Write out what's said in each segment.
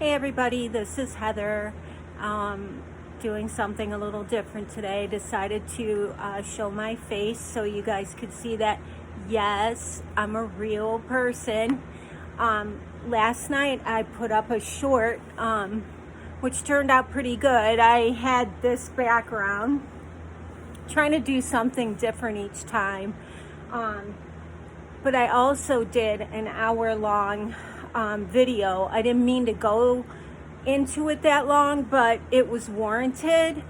Hey everybody, this is Heather. Doing something a little different today. Decided to show my face so you guys could see that, yes, I'm a real person. Last night I put up a short, which turned out pretty good. I had this background, trying to do something different each time. But I also did an hour-long video. I didn't mean to go into it that long, but it was warranted.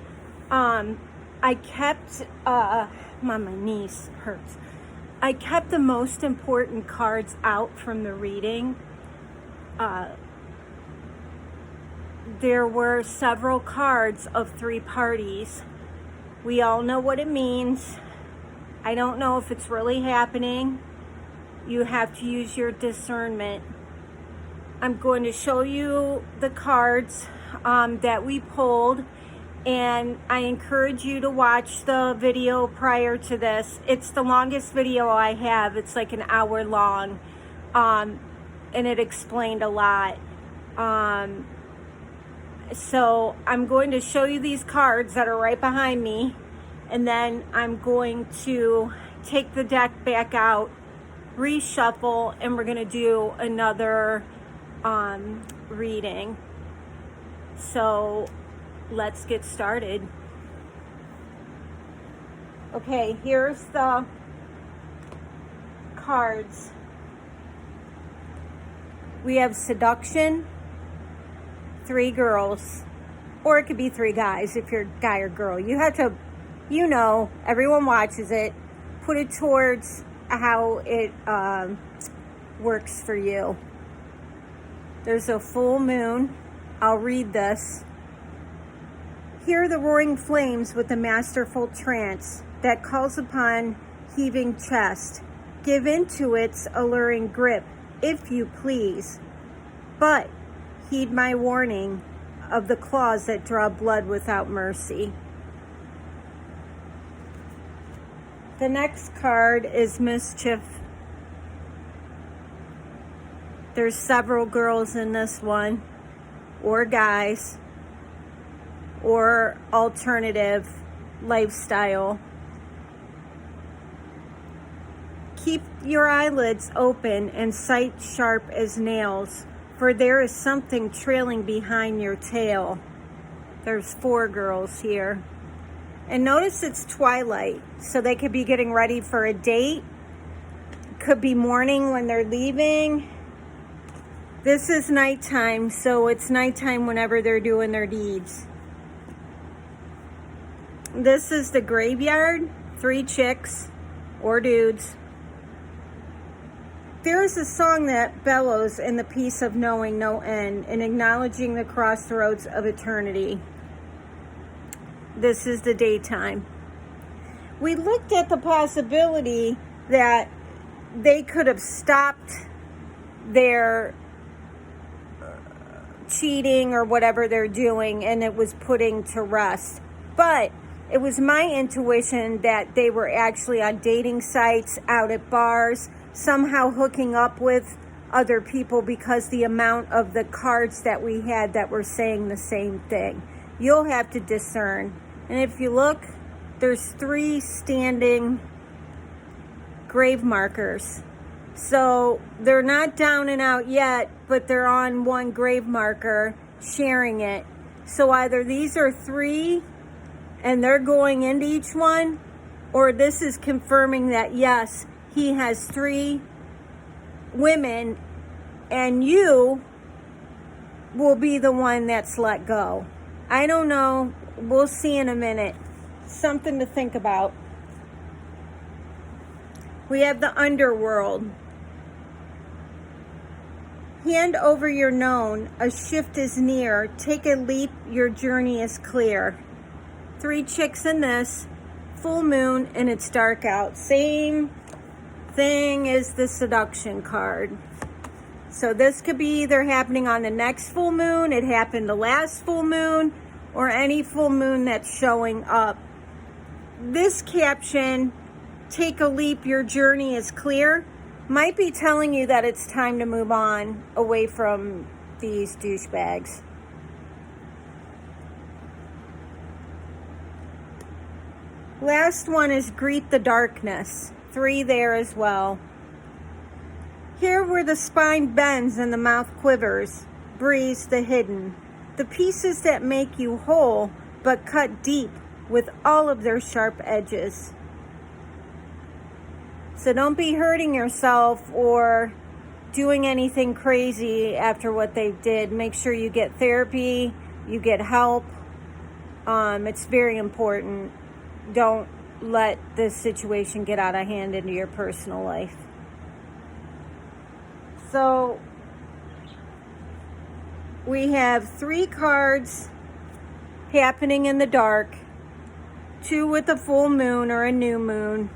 I kept, my niece hurts. I kept the most important cards out from the reading. There were several cards of 3 parties. We all know what it means. I don't know if it's really happening. You have to use your discernment. I'm going to show you the cards that we pulled, and I encourage you to watch the video prior to this. It's the longest video I have. It's like an hour long, and it explained a lot. So I'm going to show you these cards that are right behind me, and then I'm going to take the deck back out, reshuffle, and we're going to do another reading. So let's get started. Okay, here's the cards. We have seduction, 3 girls, or it could be 3 guys if you're a guy or girl. You have to, everyone watches it, put it towards how it works for you. There's a full moon. I'll read this. Hear the roaring flames with a masterful trance that calls upon heaving chest. Give into its alluring grip, if you please. But heed my warning of the claws that draw blood without mercy. The next card is mischief. There's several girls in this one, or guys, or alternative lifestyle. Keep your eyelids open and sight sharp as nails, for there is something trailing behind your tail. There's 4 girls here. And notice it's twilight, so they could be getting ready for a date. Could be morning when they're leaving. This is nighttime, so it's nighttime whenever they're doing their deeds. This is the graveyard, 3 chicks or dudes. There is a song that bellows in the peace of knowing no end and acknowledging the crossroads of eternity. This is the daytime. We looked at the possibility that they could have stopped their cheating or whatever they're doing, and it was putting to rest. But it was my intuition that they were actually on dating sites, out at bars, somehow hooking up with other people, because the amount of the cards that we had that were saying the same thing. You'll have to discern. And if you look, there's 3 standing grave markers. So they're not down and out yet, but they're on one grave marker, sharing it. So either these are 3 and they're going into each one, or this is confirming that, yes, he has 3 women and you will be the one that's let go. I don't know. We'll see in a minute. Something to think about. We have the underworld. Hand over your known, a shift is near. Take a leap, your journey is clear. 3 chicks in this, full moon, and it's dark out. Same thing as the seduction card. So this could be either happening on the next full moon, it happened the last full moon, or any full moon that's showing up. This caption, take a leap, your journey is clear, might be telling you that it's time to move on away from these douchebags. Last one is greet the darkness. 3 there as well. Here where the spine bends and the mouth quivers, breathes the hidden. The pieces that make you whole, but cut deep with all of their sharp edges. So don't be hurting yourself or doing anything crazy after what they did. Make sure you get therapy, you get help. It's very important. Don't let this situation get out of hand into your personal life. So we have 3 cards happening in the dark, 2 with a full moon or a new moon.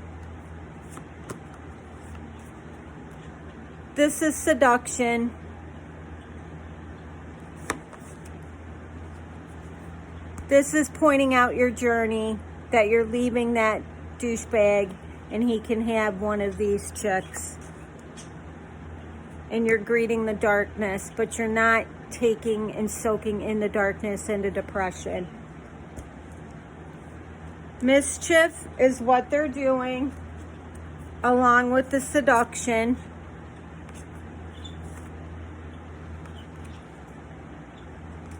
This is seduction. This is pointing out your journey, that you're leaving that douchebag and he can have one of these chicks. And you're greeting the darkness, but you're not taking and soaking in the darkness into depression. Mischief is what they're doing, along with the seduction.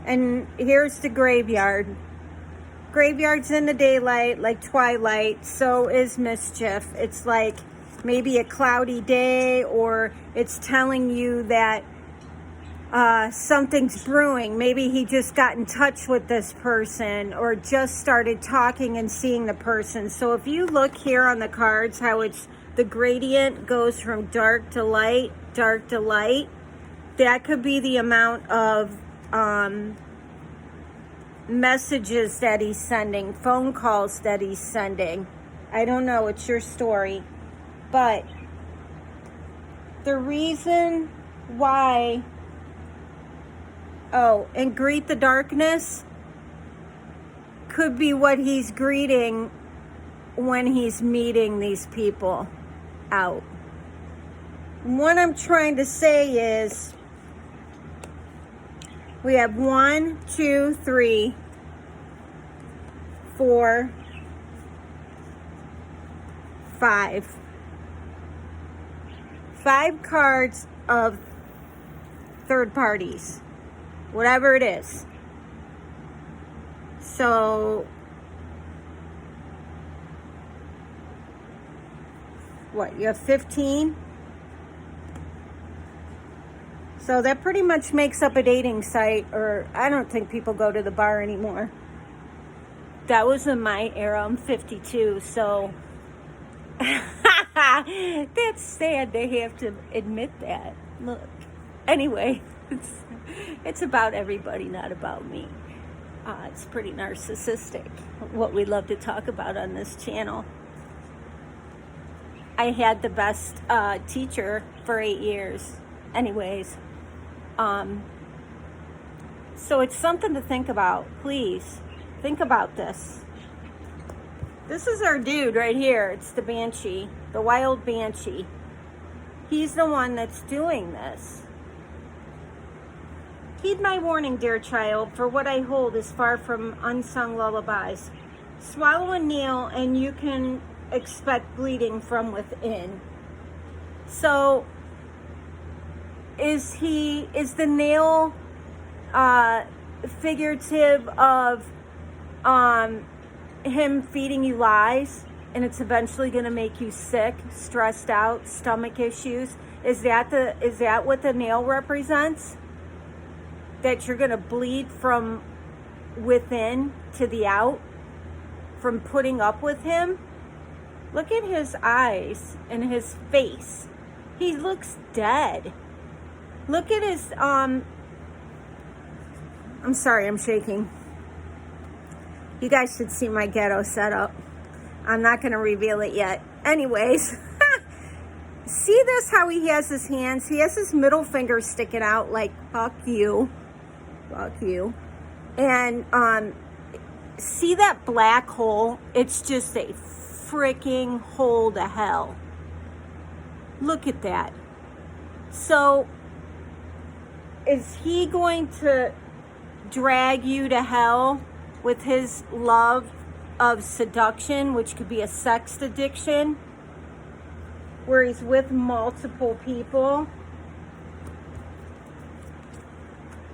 And here's the graveyard. Graveyard's in the daylight, like twilight, so is mischief. It's like maybe a cloudy day, or it's telling you that something's brewing. Maybe he just got in touch with this person or just started talking and seeing the person. So if you look here on the cards, how it's the gradient goes from dark to light, that could be the amount of messages that he's sending, phone calls that he's sending. I don't know, it's your story. But the reason why, and greet the darkness could be what he's greeting when he's meeting these people out. What I'm trying to say is, we have 1, 2, 3, 4, 5. 5 cards of third parties, whatever it is. So, what, you have 15? So that pretty much makes up a dating site, or I don't think people go to the bar anymore. That was in my era. I'm 52, so that's sad they have to admit that. Look, anyway, it's about everybody, not about me. It's pretty narcissistic, what we love to talk about on this channel. I had the best teacher for 8 years. Anyways, so it's something to think about. Please think about this. This is our dude right here. It's the Banshee, the wild Banshee. He's the one that's doing this. Heed my warning, dear child, for what I hold is far from unsung lullabies. Swallow a nail and you can expect bleeding from within. So, is the nail figurative of him feeding you lies, and it's eventually going to make you sick, stressed out, stomach issues? Is that what the nail represents? That you're going to bleed from within to the out from putting up with him? Look at his eyes and his face. He looks dead. Look at his, I'm sorry, I'm shaking. You guys should see my ghetto setup. I'm not going to reveal it yet. Anyways, see this, how he has his hands? He has his middle finger sticking out like, fuck you. Fuck you. And, see that black hole? It's just a freaking hole to hell. Look at that. So, is he going to drag you to hell with his love of seduction, which could be a sex addiction, where he's with multiple people,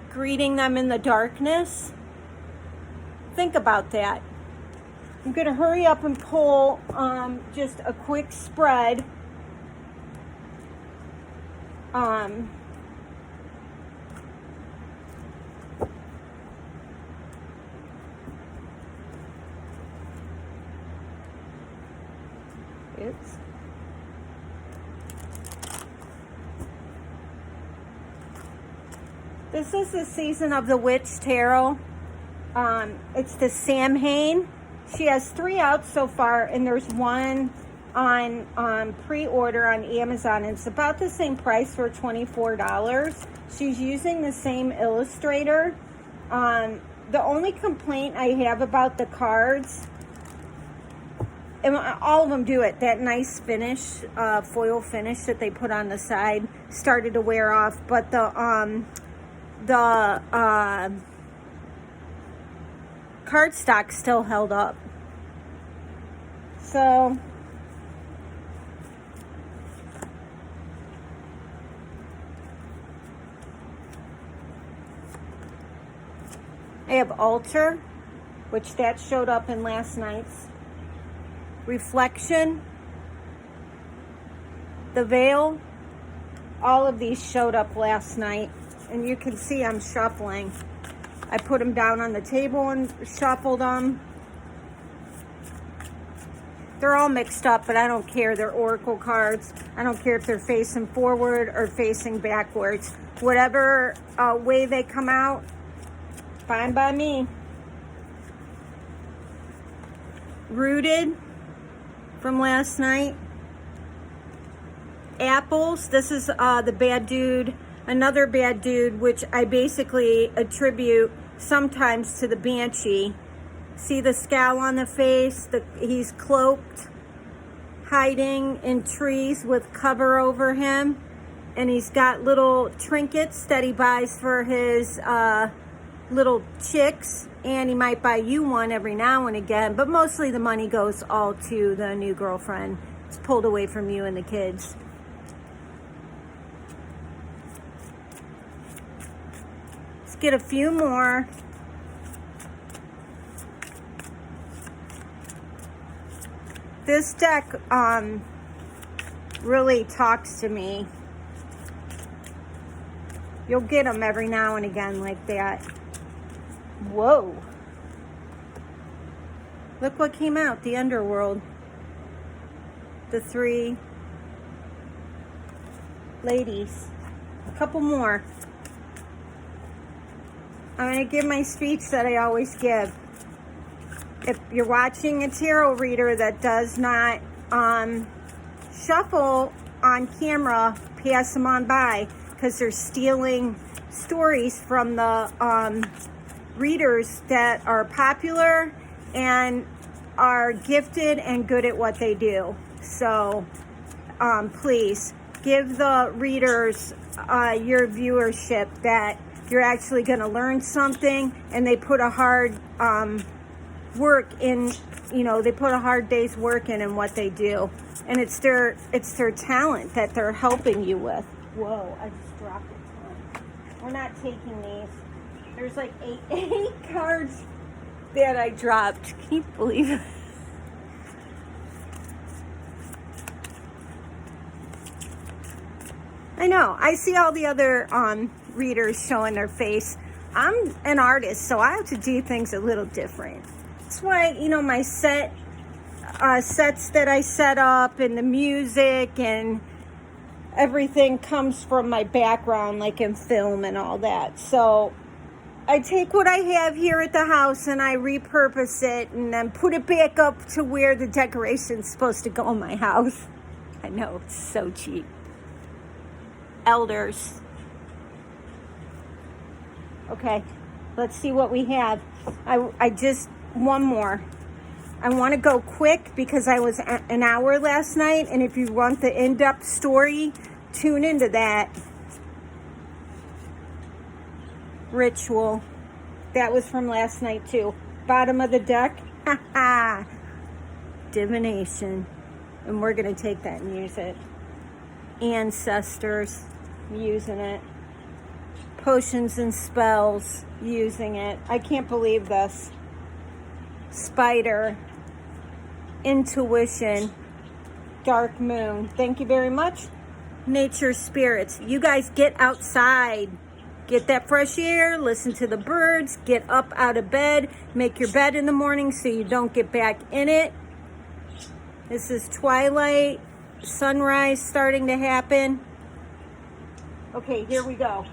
greeting them in the darkness? Think about that. I'm going to hurry up and pull just a quick spread. This is the Season of the Witch Tarot. It's the Samhain. She has 3 out so far, and there's one on pre-order on Amazon. It's about the same price for $24. She's using the same illustrator. The only complaint I have about the cards, and all of them do it, that nice finish, foil finish that they put on the side started to wear off, but the cardstock still held up. So I have Altar, which that showed up in last night's. Reflection, the Veil, all of these showed up last night, and you can see I'm shuffling. I put them down on the table and shuffled them. They're all mixed up, but I don't care. They're oracle cards. I don't care if they're facing forward or facing backwards. Whatever way they come out, fine by me. Rooted from last night. Apples. This is the bad dude. Another bad dude, which I basically attribute sometimes to the Banshee. See the scowl on the face? He's cloaked, hiding in trees with cover over him. And he's got little trinkets that he buys for his little chicks. And he might buy you one every now and again. But mostly the money goes all to the new girlfriend. It's pulled away from you and the kids. Let's get a few more. This deck really talks to me. You'll get them every now and again like that. Whoa. Look what came out, the Underworld. The 3 ladies. A couple more. I'm going to give my speech that I always give. If you're watching a tarot reader that does not shuffle on camera, pass them on by, because they're stealing stories from the readers that are popular and are gifted and good at what they do. So please give the readers your viewership that you're actually going to learn something, and they put a hard work in, they put a hard day's work in what they do, and it's their talent that they're helping you with. Whoa, I just dropped it. We're not taking these. There's like eight cards that I dropped. Can you believe it? I know. I see all the other readers showing their face. I'm an artist, so I have to do things a little different. That's why, my sets that I set up and the music and everything comes from my background, like in film and all that. So I take what I have here at the house and I repurpose it and then put it back up to where the decoration's supposed to go in my house. I know, it's so cheap. Elders. Okay, let's see what we have. One more. I want to go quick because I was an hour last night, and if you want the in-depth story, tune into that. ritual. That was from last night too. Bottom of the deck. Divination. And we're going to take that and use it. Ancestors, using it. Potions and spells, using it. I can't believe this. Spider. Intuition. Dark moon. Thank you very much. Nature spirits. You guys get outside. Get that fresh air. Listen to the birds. Get up out of bed. Make your bed in the morning so you don't get back in it. This is twilight. Sunrise starting to happen. Okay, here we go.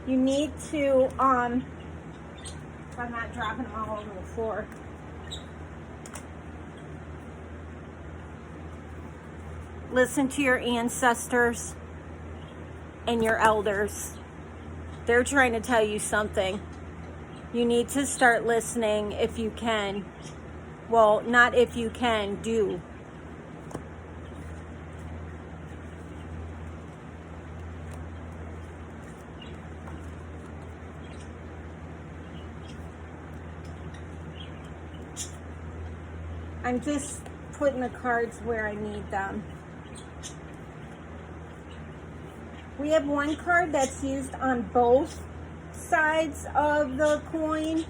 You need to, if I'm not dropping them all over the floor. Listen to your ancestors and your elders. They're trying to tell you something. You need to start listening if you can. Well, not if you can, do. I'm just putting the cards where I need them. We have one card that's used on both sides of the coin.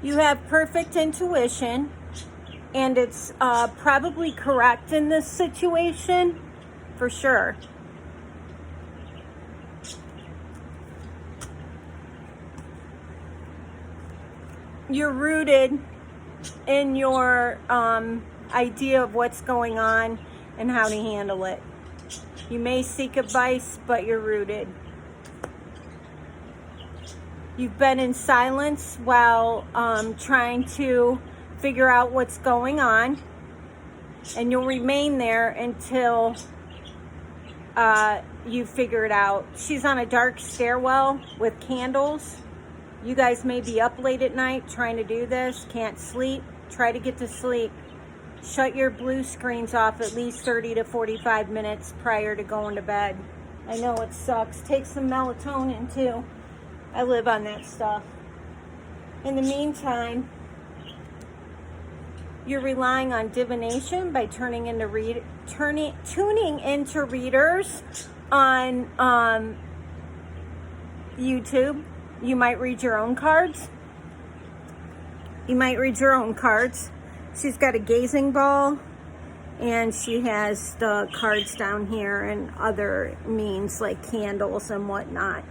You have perfect intuition, and it's probably correct in this situation, for sure. You're rooted in your idea of what's going on and how to handle it. You may seek advice, but you're rooted. You've been in silence while trying to figure out what's going on, and you'll remain there until you figure it out. She's on a dark stairwell with candles. You guys may be up late at night trying to do this, can't sleep. Try to get to sleep. Shut your blue screens off at least 30 to 45 minutes prior to going to bed. I know it sucks. Take some melatonin too. I live on that stuff. In the meantime, you're relying on divination by tuning into readers on YouTube. You might read your own cards. She's got a gazing ball, and she has the cards down here and other means like candles and whatnot.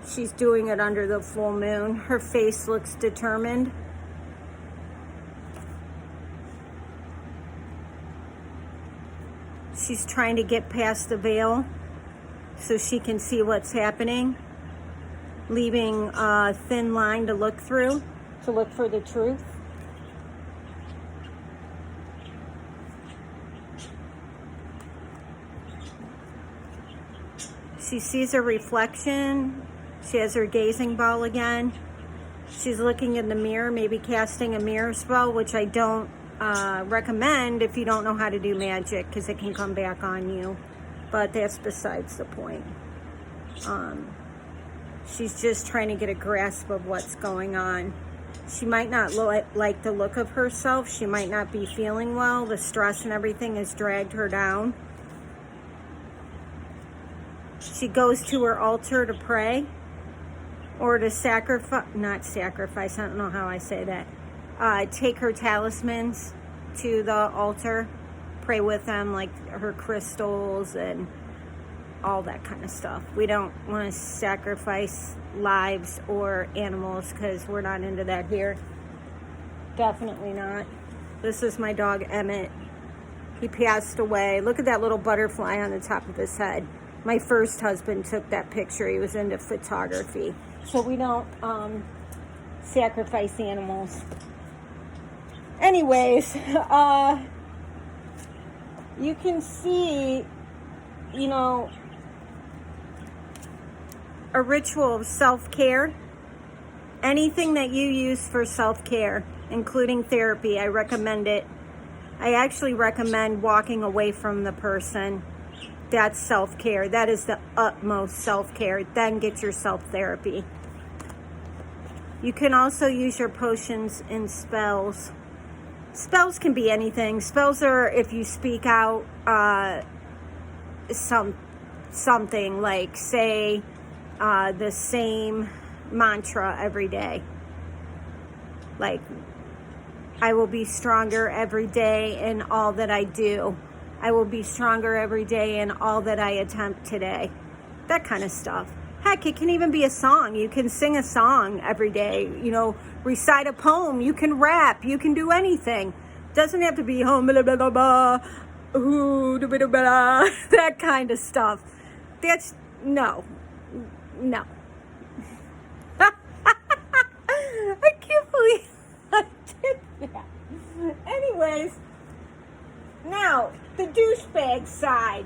She's doing it under the full moon. Her face looks determined. She's trying to get past the veil so she can see what's happening, leaving a thin line to look through, to look for the truth. She sees her reflection. She has her gazing ball again. She's looking in the mirror, maybe casting a mirror spell, which I don't recommend if you don't know how to do magic, because it can come back on you. But that's besides the point. She's just trying to get a grasp of what's going on. She might not like the look of herself. She might not be feeling well. The stress and everything has dragged her down. She goes to her altar to pray or to not sacrifice, I don't know how I say that. Take her talismans to the altar, pray with them, like her crystals and all that kind of stuff. We don't want to sacrifice lives or animals because we're not into that here. Definitely not. This is my dog, Emmett. He passed away. Look at that little butterfly on the top of his head. My first husband took that picture. He was into photography. So we don't sacrifice animals. Anyways, you can see, a ritual of self-care. Anything that you use for self-care, including therapy, I recommend it. I actually recommend walking away from the person. That's self-care. That is the utmost self-care. Then get yourself therapy. You can also use your potions in spells. Spells can be anything. Spells are if you speak out something like, say, the same mantra every day. Like, I will be stronger every day in all that I do. I will be stronger every day in all that I attempt today. That kind of stuff. Heck, it can even be a song. You can sing a song every day, you know, recite a poem. You can rap. You can do anything. Doesn't have to be home, blah, blah, blah, blah, ooh, blah, blah, blah, that kind of stuff. That's, no. I can't believe I did that. Anyways, now, the douchebag side.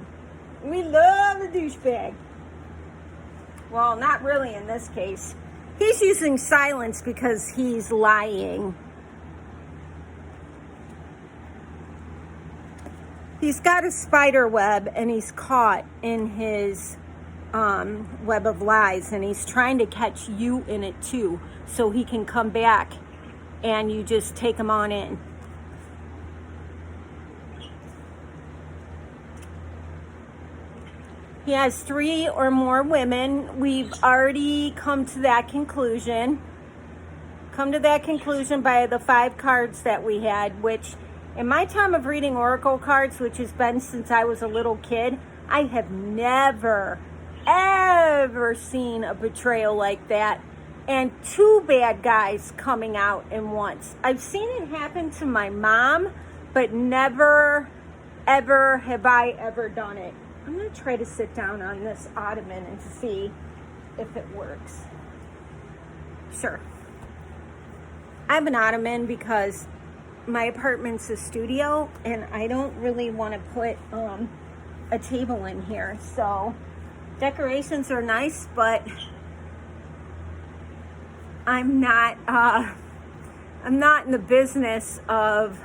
We love the douchebag. Well, not really in this case. He's using silence because he's lying. He's got a spider web and he's caught in his web of lies, and he's trying to catch you in it too, so he can come back and you just take him on in. He has 3 or more women. We've already come to that conclusion. Come to that conclusion by the 5 cards that we had, which in my time of reading oracle cards, which has been since I was a little kid, I have never, ever seen a betrayal like that. And 2 bad guys coming out in once. I've seen it happen to my mom, but never, ever have I ever done it. I'm going to try to sit down on this ottoman and see if it works. Sure. I have an ottoman because my apartment's a studio and I don't really want to put a table in here. So decorations are nice, but I'm not in the business of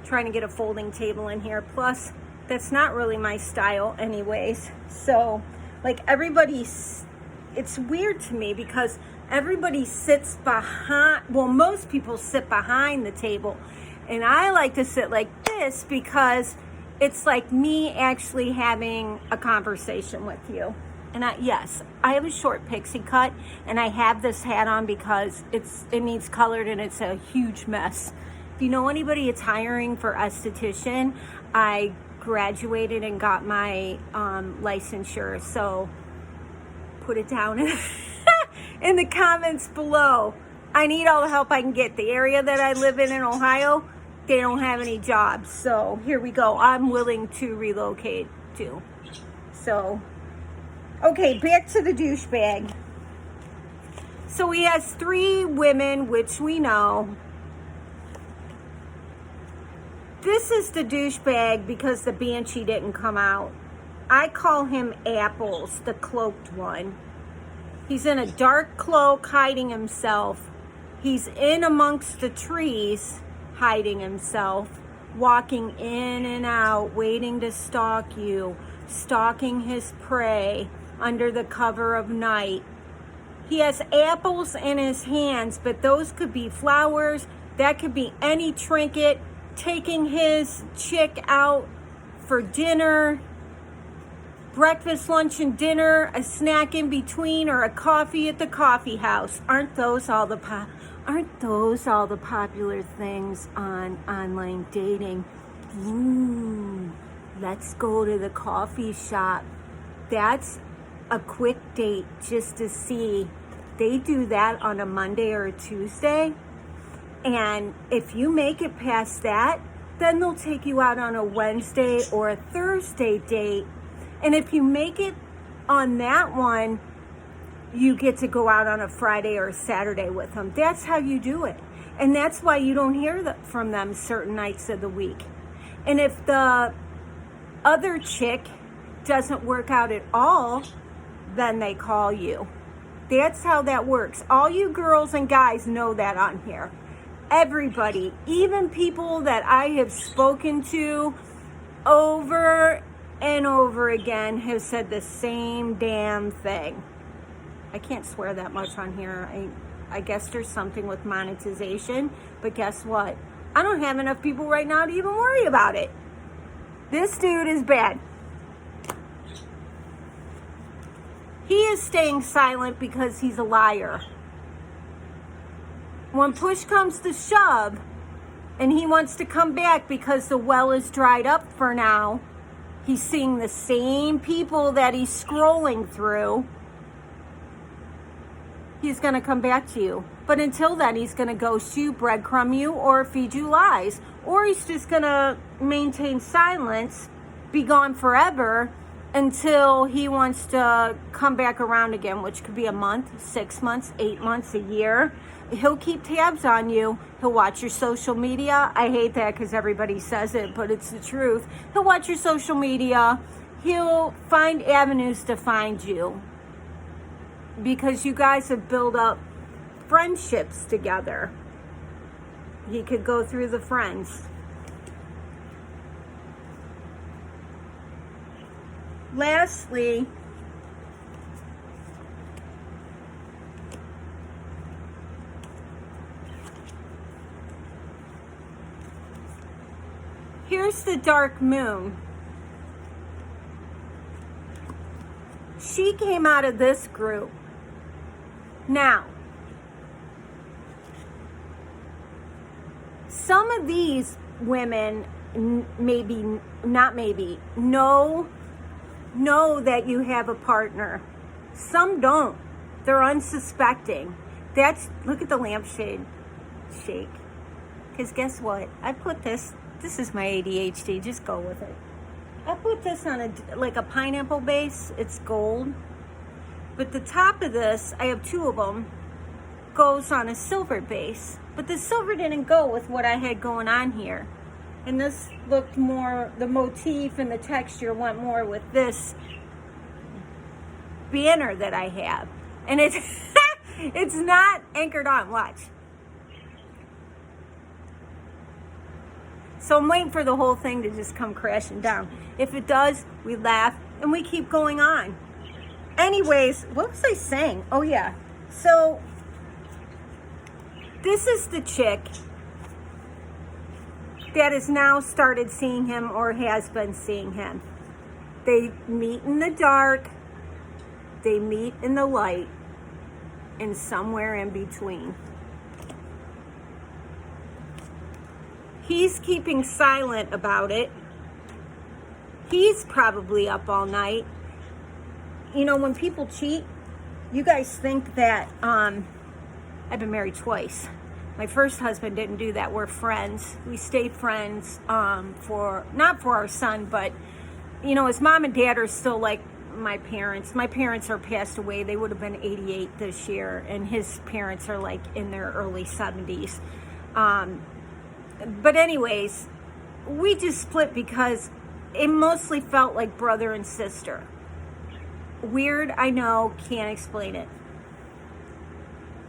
trying to get a folding table in here. Plus, that's not really my style anyways. So, like, it's weird to me because everybody sits behind, well, most people sit behind the table. And I like to sit like this because it's like me actually having a conversation with you. And yes, I have a short pixie cut and I have this hat on because it needs colored and it's a huge mess. If you know anybody that's hiring for esthetician, I graduated and got my licensure, so put it down in the comments below. I need all the help I can get. The area that I live in Ohio, they don't have any jobs, so here we go. I'm willing to relocate too. So, okay, back to the douchebag. So he has 3 women, which we know. This is the douchebag because the banshee didn't come out. I call him Apples, the cloaked one. He's in a dark cloak hiding himself. He's in amongst the trees hiding himself, walking in and out, waiting to stalk you, stalking his prey under the cover of night. He has apples in his hands, but those could be flowers. That could be any trinket. Taking his chick out for dinner, breakfast, lunch, and dinner, a snack in between, or a coffee at the coffee house. Aren't those all the popular things on online dating? Ooh, let's go to the coffee shop. That's a quick date just to see. They do that on a Monday or a Tuesday. And if you make it past that, then they'll take you out on a Wednesday or a Thursday date. And if you make it on that one, you get to go out on a Friday or a Saturday with them. That's how you do it. And that's why you don't hear from them certain nights of the week. And if the other chick doesn't work out at all, then they call you. That's how that works. All you girls and guys know that on here. Everybody, even people that I have spoken to over and over again, have said the same damn thing. I can't swear that much on here. I guess there's something with monetization, but guess what? I don't have enough people right now to even worry about it. This dude is bad. He is staying silent because he's a liar. When push comes to shove and he wants to come back because the well is dried up for now, he's seeing the same people that he's scrolling through. He's going to come back to you. But until then, he's going to ghost you, breadcrumb you, or feed you lies. Or he's just going to maintain silence, be gone forever, until he wants to come back around again, which could be a month, 6 months, 8 months, a year. He'll keep tabs on you. He'll watch your social media. I hate that because everybody says it, but it's the truth. He'll watch your social media. He'll find avenues to find you because you guys have built up friendships together. He could go through the friends. Lastly, here's the dark moon. She came out of this group. Now, some of these women know that you have a partner. Some don't. They're unsuspecting. Look at the lampshade shake. Because guess what? I put this is my ADHD, just go with it. I put this on like a pineapple base. It's gold. But the top of this, I have two of them, goes on a silver base. But the silver didn't go with what I had going on here. And this looked more, the motif and the texture went more with this banner that I have. And it's, it's not anchored on, watch. So I'm waiting for the whole thing to just come crashing down. If it does, we laugh and we keep going on. Anyways, what was I saying? Oh yeah. So this is the chick that has now started seeing him or has been seeing him. They meet in the dark, they meet in the light, and somewhere in between. He's keeping silent about it. He's probably up all night. You know, when people cheat, you guys think that, I've been married twice. My first husband didn't do that. We're friends. We stayed friends not for our son, but, you know, his mom and dad are still like my parents. My parents are passed away. They would have been 88 this year, and his parents are like in their early 70s. But anyways, we just split because it mostly felt like brother and sister. Weird, I know, can't explain it.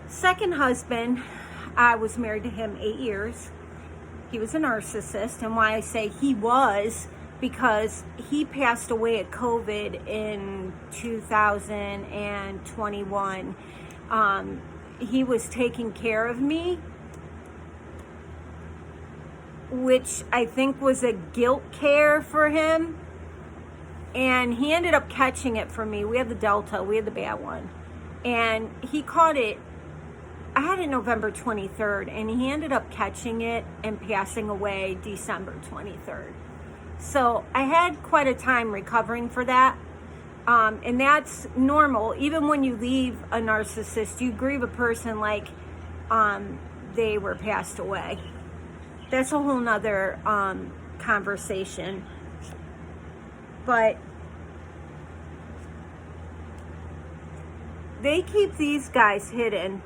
Second husband, I was married to him 8 years. He was a narcissist, and why I say he was, because he passed away at COVID in 2021. He was taking care of me, which I think was a guilt care for him. And he ended up catching it from me. We had the Delta, we had the bad one. And he caught it, I had it November 23rd, and he ended up catching it and passing away December 23rd. So I had quite a time recovering for that. And that's normal. Even when you leave a narcissist, you grieve a person like they were passed away. That's a whole nother conversation. But they keep these guys hidden.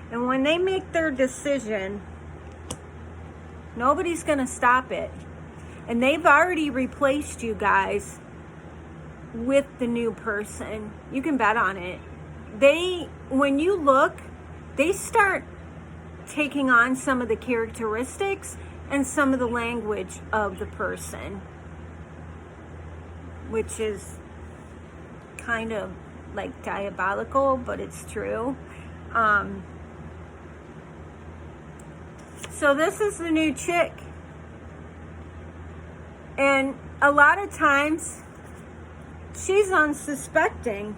And when they make their decision, nobody's going to stop it. And they've already replaced you guys with the new person. You can bet on it. When you look, they start taking on some of the characteristics and some of the language of the person, which is kind of like diabolical, but it's true. So this is the new chick. And a lot of times she's unsuspecting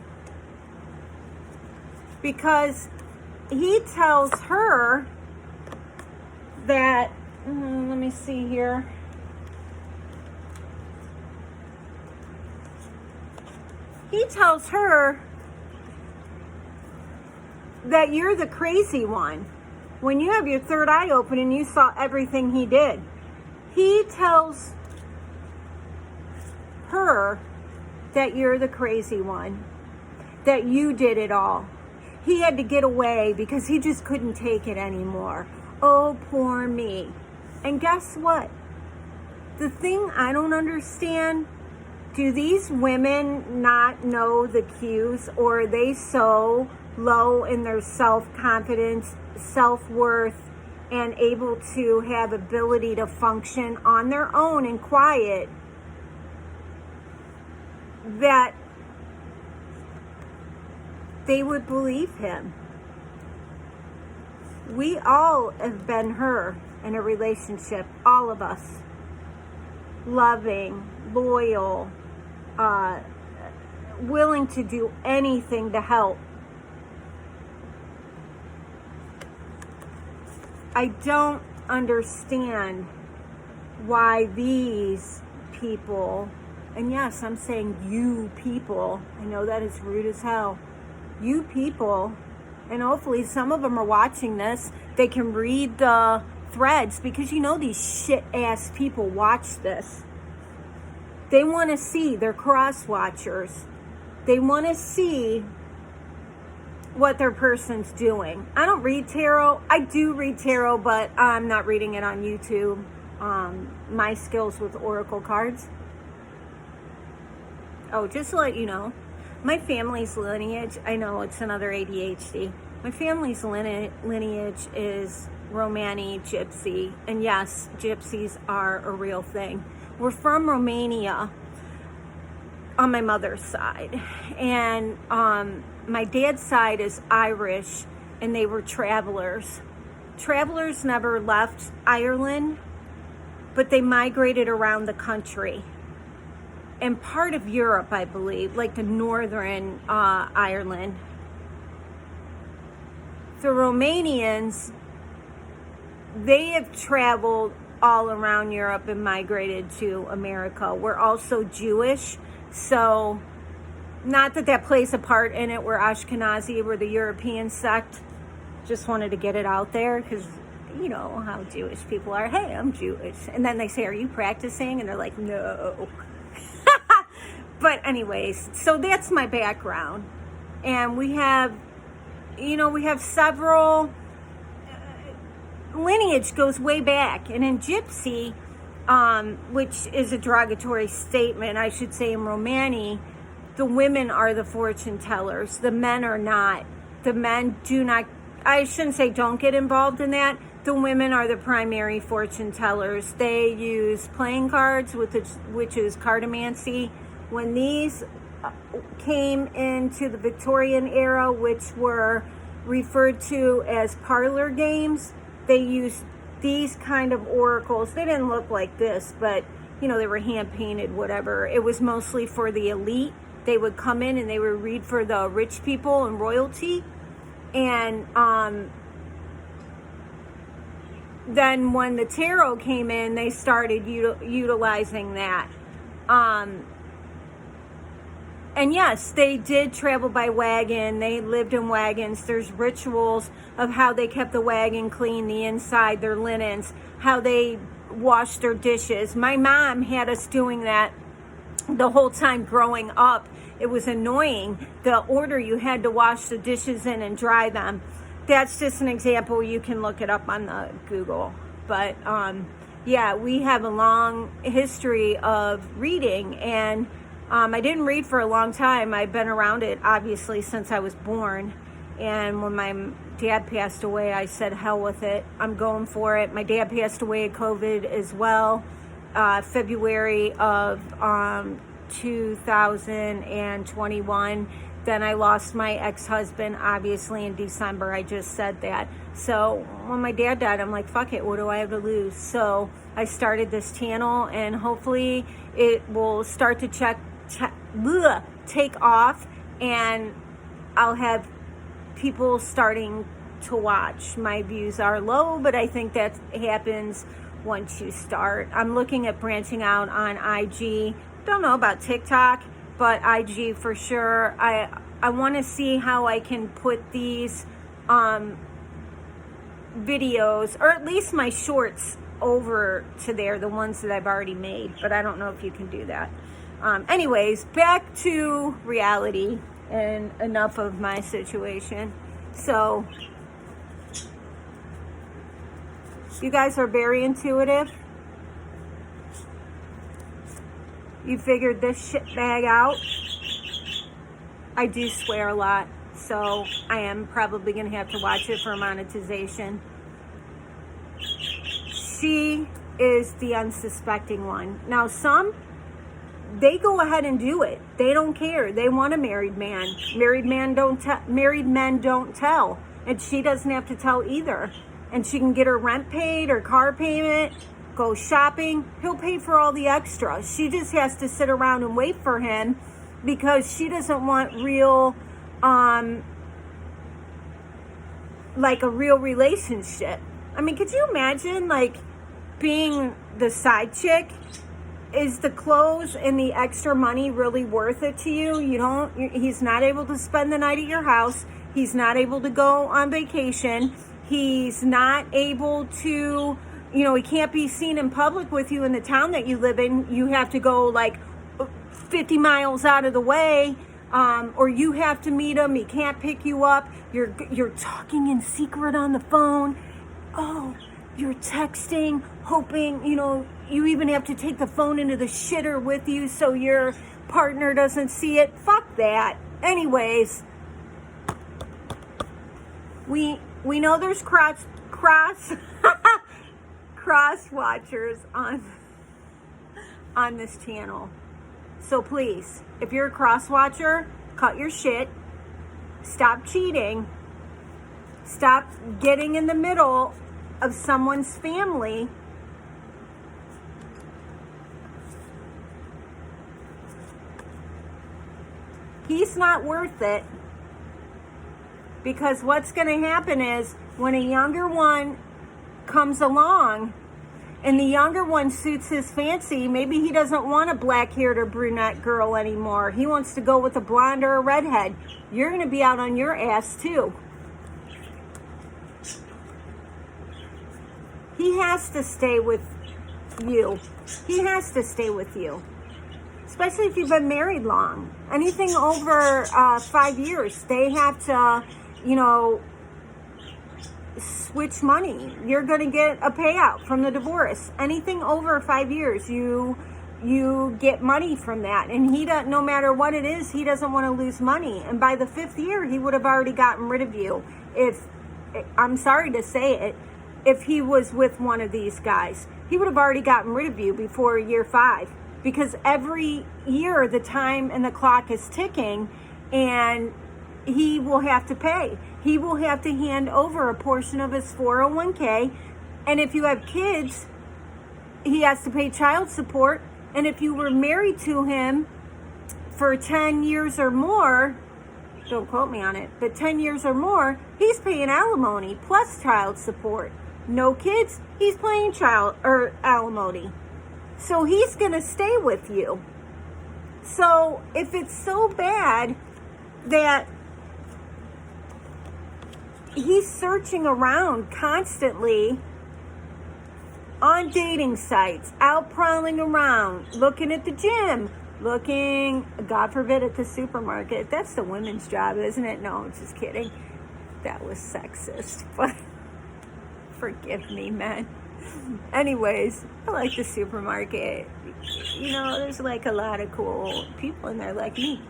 because he tells her that, let me see here. He tells her that you're the crazy one. When you have your third eye open and you saw everything he did, he tells her that you're the crazy one, that you did it all. He had to get away because he just couldn't take it anymore. Oh, poor me. And guess what? The thing I don't understand, do these women not know the cues, or are they so low in their self-confidence, self-worth, and able to have ability to function on their own and quiet that they would believe him? We all have been her in a relationship, all of us. Loving, loyal, willing to do anything to help. I don't understand why these people, and yes, I'm saying you people, I know that is rude as hell, you people, and hopefully some of them are watching this, they can read the threads, because you know these shit ass people watch this. They want to see, they're cross watchers. They want to see what their person's doing. I don't read tarot. I do read tarot, but I'm not reading it on YouTube. My skills with oracle cards. Oh, just to let you know, my family's lineage, I know it's another ADHD. My family's lineage is Romani, Gypsy. And yes, Gypsies are a real thing. We're from Romania on my mother's side. And my dad's side is Irish, and they were travelers. Travelers never left Ireland, but they migrated around the country. And part of Europe, I believe, like the northern Ireland. The Romanians, they have traveled all around Europe and migrated to America. We're also Jewish, so not that that plays a part in it. We're Ashkenazi, we're the European sect. Just wanted to get it out there because you know how Jewish people are. Hey, I'm Jewish. And then they say, are you practicing? And they're like, no. But anyways, so that's my background. And we have, we have several, lineage goes way back. And in Gypsy, which is a derogatory statement, I should say in Romani, the women are the fortune tellers. The men are not. The men do not, I shouldn't say don't get involved in that. The women are the primary fortune tellers. They use playing cards, which is cartomancy. When these came into the Victorian era, which were referred to as parlor games, they used these kind of oracles. They didn't look like this, but, they were hand-painted, whatever. It was mostly for the elite. They would come in and they would read for the rich people and royalty. And then when the tarot came in, they started utilizing that. And yes, they did travel by wagon. They lived in wagons. There's rituals of how they kept the wagon clean, the inside, their linens, how they washed their dishes. My mom had us doing that the whole time growing up. It was annoying, the order you had to wash the dishes in and dry them. That's just an example. You can look it up on the Google. But yeah, we have a long history of reading, and I didn't read for a long time. I've been around it, obviously, since I was born. And when my dad passed away, I said, hell with it. I'm going for it. My dad passed away of COVID as well, February of 2021. Then I lost my ex-husband, obviously, in December. I just said that. So when my dad died, I'm like, fuck it, what do I have to lose? So I started this channel, and hopefully it will start to take off, and I'll have people starting to watch. My views are low, but I think that happens once you start. I'm looking at branching out on IG. Don't know about TikTok, but IG for sure. I want to see how I can put these videos, or at least my shorts, over to there, the ones that I've already made, but I don't know if you can do that. Anyways, back to reality, and enough of my situation. So you guys are very intuitive. You figured this shit bag out. I do swear a lot, so I am probably going to have to watch it for monetization. She is the unsuspecting one. Now, some, they go ahead and do it. They don't care. They want a married man. Married men don't tell. And she doesn't have to tell either. And she can get her rent paid, her car payment, go shopping. He'll pay for all the extra. She just has to sit around and wait for him, because she doesn't want real, like a real relationship. I mean, could you imagine, like, being the side chick? Is the clothes and the extra money really worth it to you? He's not able to spend the night at your house. He's not able to go on vacation. He's not able to, he can't be seen in public with you in the town that you live in. You have to go like 50 miles out of the way, or you have to meet him. He can't pick you up. You're talking in secret on the phone. Oh, you're texting, hoping, you even have to take the phone into the shitter with you so your partner doesn't see it. Fuck that. Anyways, we know there's cross watchers on this channel. So please, if you're a cross watcher, cut your shit. Stop cheating. Stop getting in the middle of someone's family. He's not worth it, because what's going to happen is when a younger one comes along and the younger one suits his fancy, maybe he doesn't want a black-haired or brunette girl anymore. He wants to go with a blonde or a redhead. You're going to be out on your ass too. He has to stay with you. He has to stay with you. Especially if you've been married long. Anything over 5 years, they have to, switch money. You're going to get a payout from the divorce. Anything over 5 years, you get money from that. And he doesn't, no matter what it is, he doesn't want to lose money. And by the 5th year, he would have already gotten rid of you. I'm sorry to say it, if he was with one of these guys, he would have already gotten rid of you before year 5. Because every year the time and the clock is ticking, and he will have to pay. He will have to hand over a portion of his 401k. And if you have kids, he has to pay child support. And if you were married to him for 10 years or more, don't quote me on it, but 10 years or more, he's paying alimony plus child support. No kids, he's paying alimony. So he's going to stay with you. So if it's so bad that he's searching around constantly on dating sites, out prowling around, looking at the gym, looking, God forbid, at the supermarket. That's the women's job, isn't it? No, I'm just kidding. That was sexist, but forgive me, men. Anyways, I like the supermarket. There's like a lot of cool people in there like me.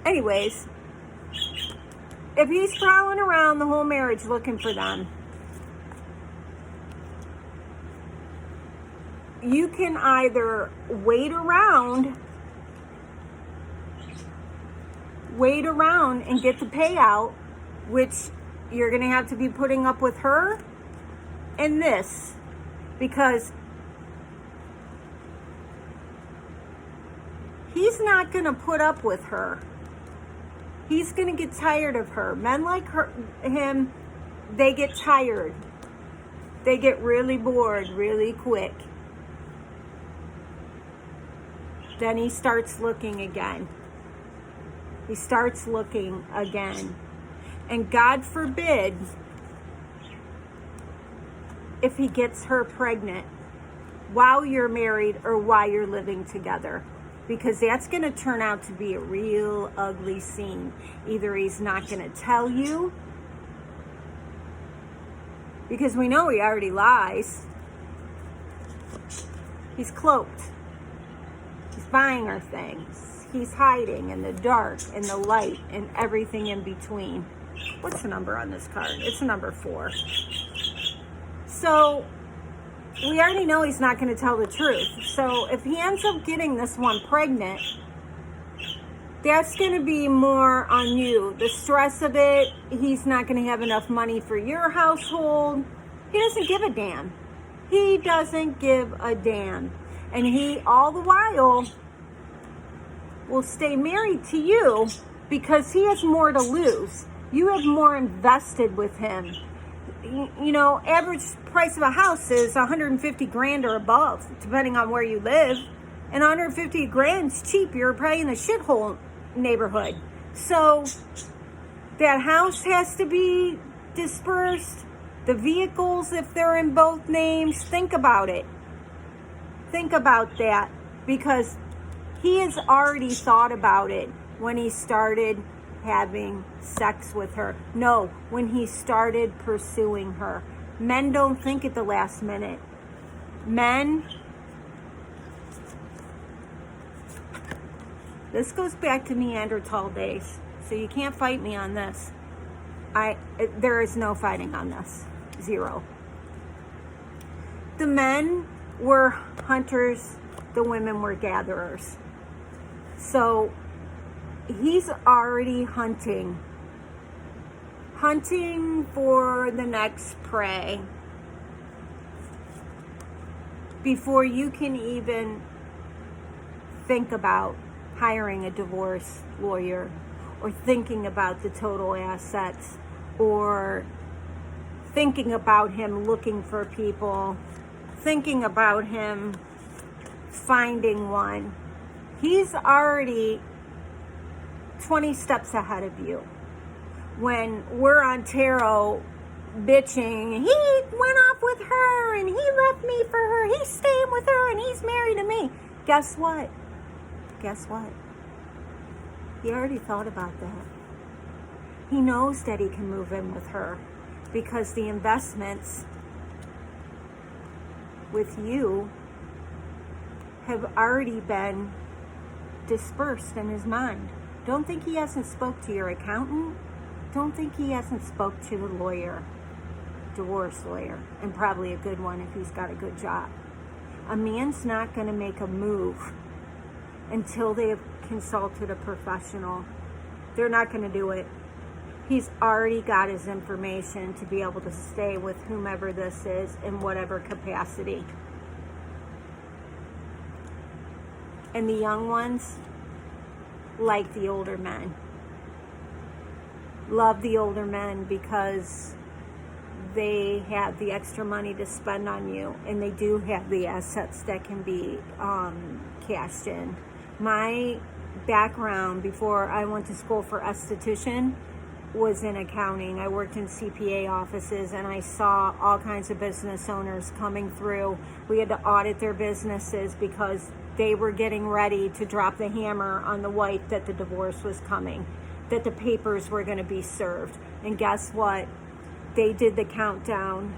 Anyways, If he's prowling around the whole marriage looking for them, you can either wait around and get the payout, which you're going to have to be putting up with her and this, because he's not going to put up with her. He's going to get tired of her. Men like him, they get tired. They get really bored really quick. Then he starts looking again. He starts looking again. And God forbid if he gets her pregnant while you're married or while you're living together. Because that's going to turn out to be a real ugly scene. Either he's not going to tell you, because we know he already lies. He's cloaked. He's buying her things. He's hiding in the dark, in the light, and everything in between. What's the number on this card? It's number 4. So we already know he's not going to tell the truth. So if he ends up getting this one pregnant, that's going to be more on you. The stress of it, he's not going to have enough money for your household. He doesn't give a damn. He doesn't give a damn. And he, all the while, will stay married to you because he has more to lose. You have more invested with him. You know, average price of a house is 150 grand or above, depending on where you live. And 150 grand is cheap. You're probably in a shithole neighborhood. So that house has to be dispersed. The vehicles, if they're in both names, think about it. Think about that, because he has already thought about it when he started having sex with her. No, when he started pursuing her. Men don't think at the last minute. Men, this goes back to Neanderthal days, so you can't fight me on this. There is no fighting on this. 0. The men were hunters, the women were gatherers. So he's already hunting for the next prey before you can even think about hiring a divorce lawyer or thinking about the total assets or thinking about him looking for people, thinking about him finding one. He's already 20 steps ahead of you. When we're on tarot bitching, he went off with her and he left me for her, he's staying with her and he's married to me. Guess what? He already thought about that. He knows that he can move in with her because the investments with you have already been dispersed in his mind. Don't think he hasn't spoke to your accountant. Don't think he hasn't spoke to the lawyer, divorce lawyer, and probably a good one if he's got a good job. A man's not going to make a move until they have consulted a professional. They're not going to do it. He's already got his information to be able to stay with whomever this is in whatever capacity. And the young ones like the older men. Love the older men because they have the extra money to spend on you, and they do have the assets that can be cashed in. My background before I went to school for esthetician was in accounting. I worked in CPA offices and I saw all kinds of business owners coming through. We had to audit their businesses because they were getting ready to drop the hammer on the wife that the divorce was coming, that the papers were going to be served. And guess what? They did the countdown,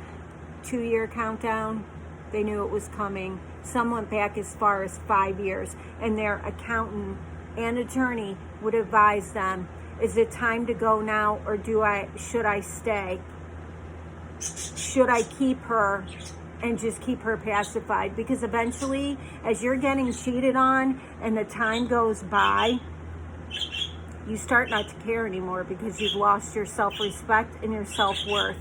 2-year countdown. They knew it was coming. Some went back as far as 5 years, and their accountant and attorney would advise them, Is it time to go now, or should I stay? Should I keep her and just keep her pacified? Because eventually, as you're getting cheated on and the time goes by, you start not to care anymore because you've lost your self-respect and your self-worth.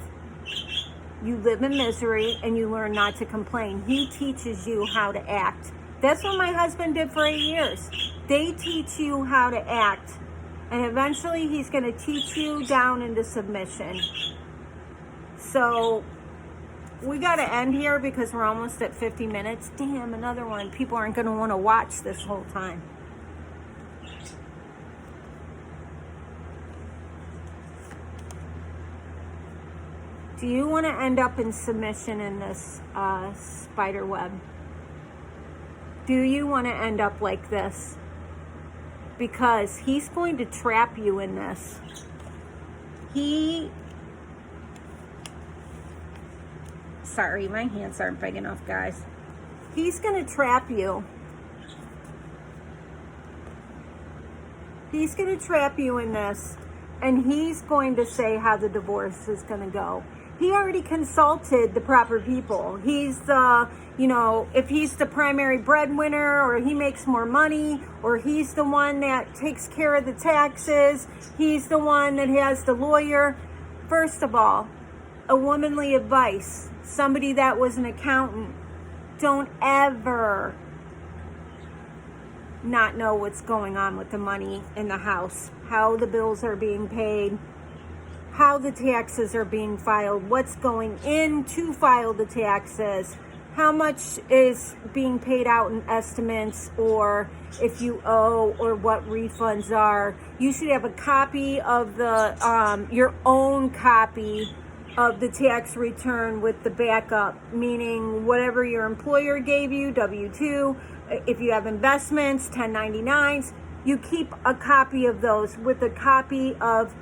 You live in misery and you learn not to complain. He teaches you how to act. That's what my husband did for 8 years. They teach you how to act. And eventually he's going to teach you down into submission. So we got to end here because we're almost at 50 minutes. Damn, another one. People aren't going to want to watch this whole time. Do you want to end up in submission in this spider web? Do you want to end up like this? Because he's going to trap you in this. Sorry, my hands aren't big enough, guys. He's going to trap you. He's going to trap you in this. And he's going to say how the divorce is going to go. He already consulted the proper people. He's if he's the primary breadwinner, or he makes more money, or he's the one that takes care of the taxes, he's the one that has the lawyer. First of all, a womanly advice, somebody that was an accountant, don't ever not know what's going on with the money in the house, how the bills are being paid, how the taxes are being filed, what's going in to file the taxes, how much is being paid out in estimates, or if you owe, or what refunds are. You should have a copy of your own copy of the tax return with the backup, meaning whatever your employer gave you, W-2, if you have investments, 1099s, you keep a copy of those with a copy of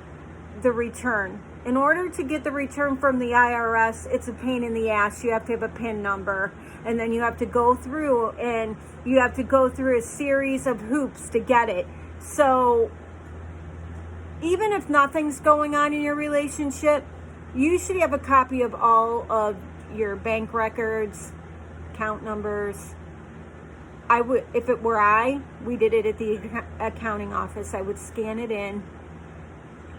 the return. In order to get the return from the IRS, it's a pain in the ass. You have to have a PIN number, and then you have to go through a series of hoops to get it. So even if nothing's going on in your relationship, you should have a copy of all of your bank records, account numbers. If it were we did it at the accounting office. I would scan it in,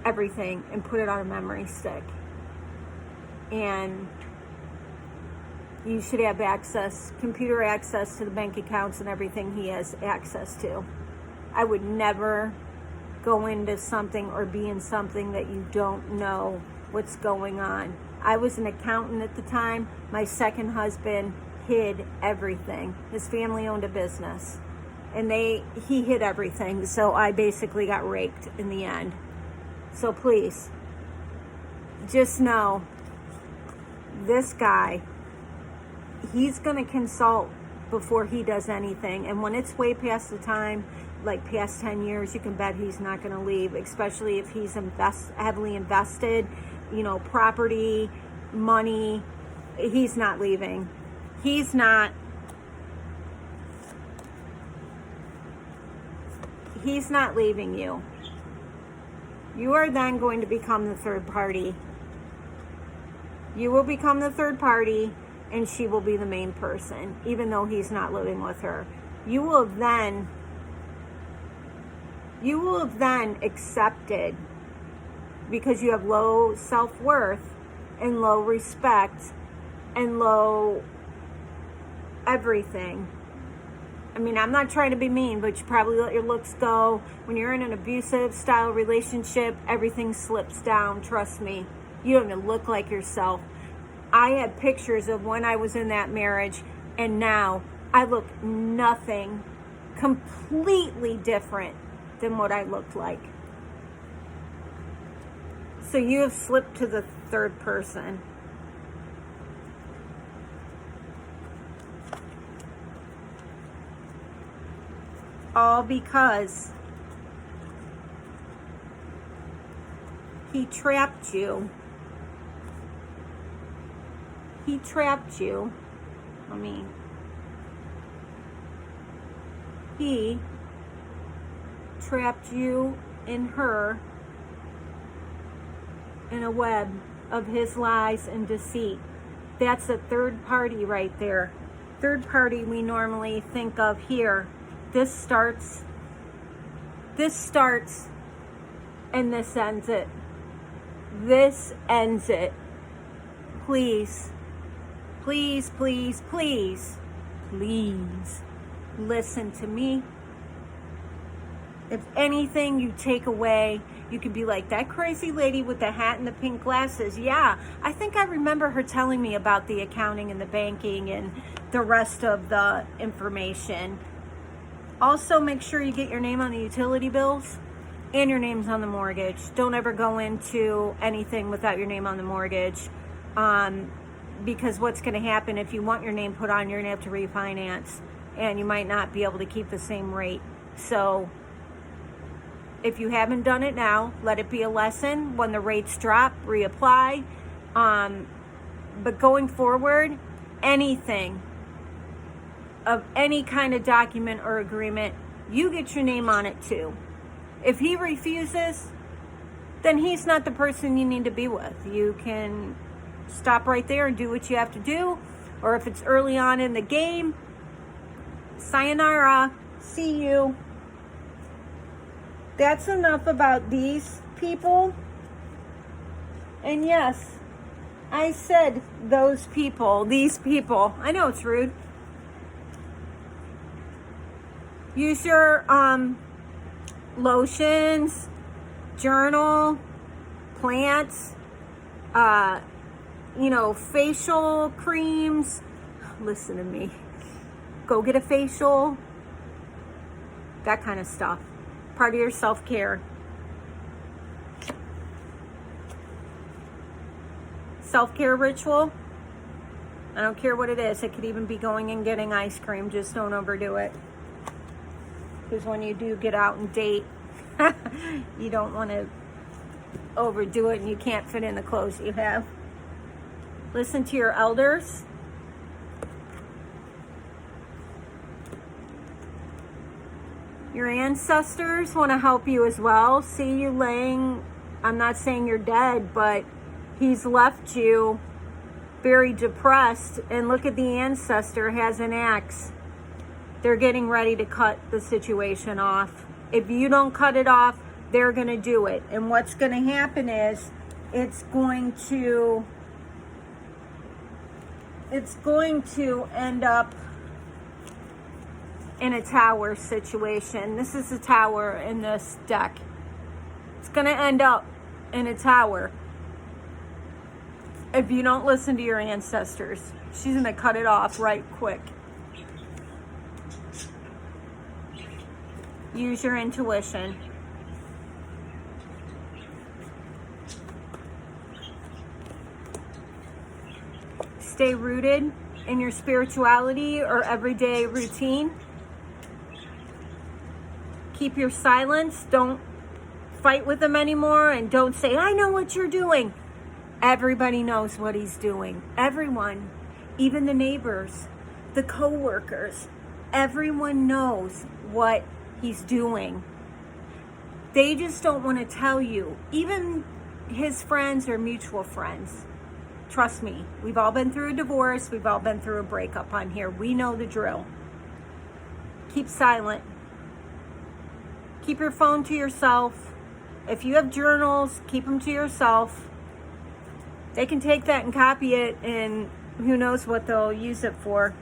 everything, and put it on a memory stick. And you should have computer access to the bank accounts and everything he has access to. I would never go into something or be in something that you don't know what's going on. I was an accountant at the time. My second husband hid everything. His family owned a business, and he hid everything. So I basically got raked in the end. So please, just know, this guy, he's going to consult before he does anything. And when it's way past the time, like past 10 years, you can bet he's not going to leave, especially if he's heavily invested, property, money. He's not leaving. He's not leaving you. You are then going to become the third party. You will become the third party, and she will be the main person, even though he's not living with her. You will have then accepted, because you have low self-worth and low respect and low everything. I mean, I'm not trying to be mean, but you probably let your looks go. When you're in an abusive style relationship, everything slips down. Trust me. You don't even look like yourself. I had pictures of when I was in that marriage, and now I look nothing, completely different than what I looked like. So you have slipped to the third person. All because he trapped you. He trapped you. He trapped you in her in a web of his lies and deceit. That's a third party right there. Third party we normally think of here. This starts, and this ends it. This ends it. Please, please, please, please, please listen to me. If anything you take away, you could be like, that crazy lady with the hat and the pink glasses. Yeah, I think I remember her telling me about the accounting and the banking and the rest of the information. Also, make sure you get your name on the utility bills and your name's on the mortgage. Don't ever go into anything without your name on the mortgage. Because what's going to happen if you want your name put on, you're going to have to refinance. And you might not be able to keep the same rate. So if you haven't done it now, let it be a lesson. When the rates drop, reapply. But going forward, anything of any kind of document or agreement, you get your name on it too. If he refuses, then he's not the person you need to be with. You can stop right there and do what you have to do. Or if it's early on in the game, sayonara, see you. That's enough about these people. And yes, I said those people, these people. I know it's rude. Use your lotions, journal, plants, facial creams. Listen to me. Go get a facial. That kind of stuff. Part of your self-care. Self-care ritual. I don't care what it is. It could even be going and getting ice cream. Just don't overdo it. Because when you do get out and date, you don't want to overdo it and you can't fit in the clothes you have. Listen to your elders. Your ancestors want to help you as well. See you laying, I'm not saying you're dead, but he's left you very depressed. And look at the ancestor has an axe. They're getting ready to cut the situation off. If you don't cut it off, they're going to do it. And what's going to happen is it's going to end up in a tower situation. This is a tower in this deck. It's going to end up in a tower if you don't listen to your ancestors. She's going to cut it off right quick. Use your intuition. Stay rooted in your spirituality or everyday routine. Keep your silence. Don't fight with him anymore, and don't say, I know what you're doing. Everybody knows what he's doing. Everyone, even the neighbors, the co-workers, everyone knows what he's doing. They just don't want to tell you. Even his friends or mutual friends. Trust me, we've all been through a divorce. We've all been through a breakup on here. We know the drill. Keep silent. Keep your phone to yourself. If you have journals, keep them to yourself. They can take that and copy it, and who knows what they'll use it for.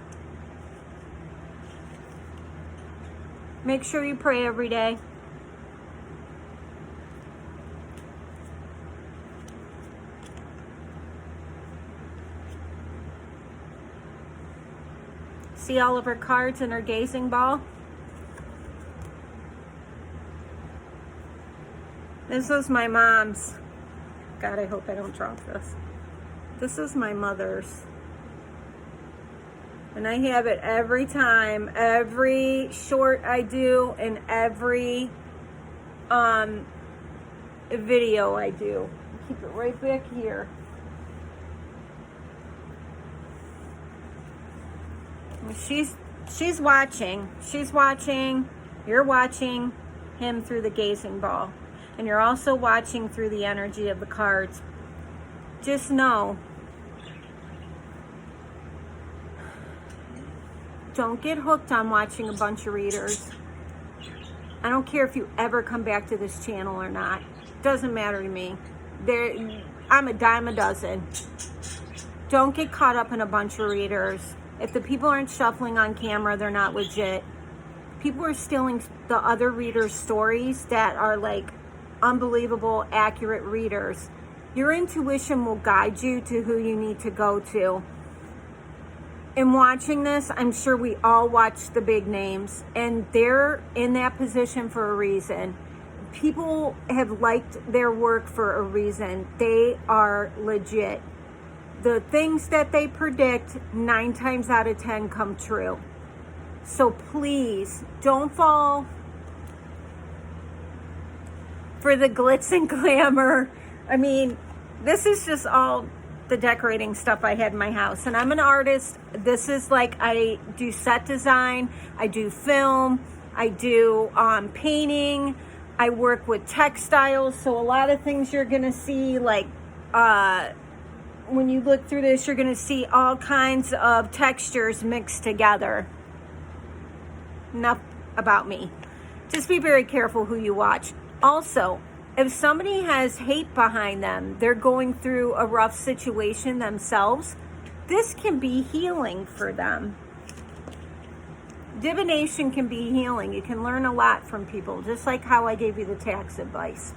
Make sure you pray every day. See all of her cards in her gazing ball? This was my mom's. God, I hope I don't drop this. This is my mother's. And I have it every time, every short I do, and every video I do. Keep it right back here. She's watching. She's watching. You're watching him through the gazing ball. And you're also watching through the energy of the cards. just know, don't get hooked on watching a bunch of readers. I don't care if you ever come back to this channel or not. Doesn't matter to me. I'm a dime a dozen. Don't get caught up in a bunch of readers. If the people aren't shuffling on camera, they're not legit. People are stealing the other readers' stories that are like unbelievable, accurate readers. Your intuition will guide you to who you need to go to. In watching this, I'm sure we all watch the big names, and they're in that position for a reason. People have liked their work for a reason. They are legit. The things that they predict, 9 times out of 10 come true. So please, don't fall for the glitz and glamour. I mean, this is just all the decorating stuff I had in my house. And I'm an artist. This is like, I do set design, I do film, I do painting, I work with textiles. So a lot of things you're gonna see, like when you look through this, you're gonna see all kinds of textures mixed together. Enough about me. Just be very careful who you watch. Also, if somebody has hate behind them, they're going through a rough situation themselves, this can be healing for them. Divination can be healing. You can learn a lot from people, just like how I gave you the tax advice.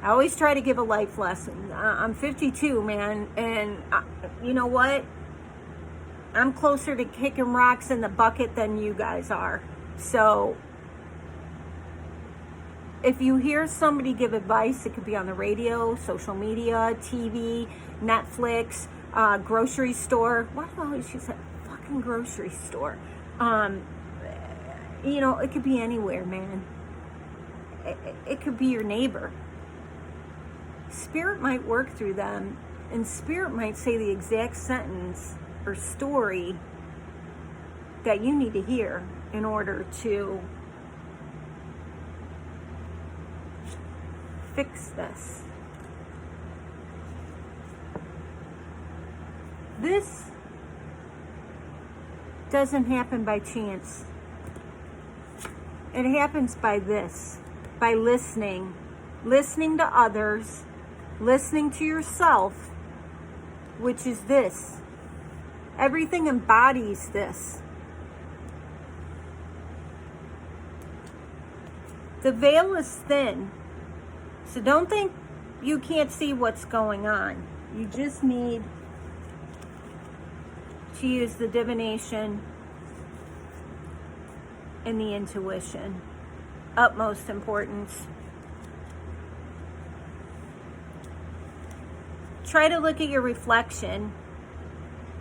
I always try to give a life lesson. I'm 52, man, and you know what? I'm closer to kicking rocks in the bucket than you guys are. So if you hear somebody give advice, it could be on the radio, social media, TV, Netflix, grocery store. Why do I always use that fucking grocery store? You know, it could be anywhere, man. It could be your neighbor. Spirit might work through them, and Spirit might say the exact sentence or story that you need to hear in order to fix this. This doesn't happen by chance. It happens by this, by listening to others, listening to yourself, which is this. Everything embodies this. The veil is thin. So don't think you can't see what's going on. You just need to use the divination and the intuition. Utmost importance. Try to look at your reflection.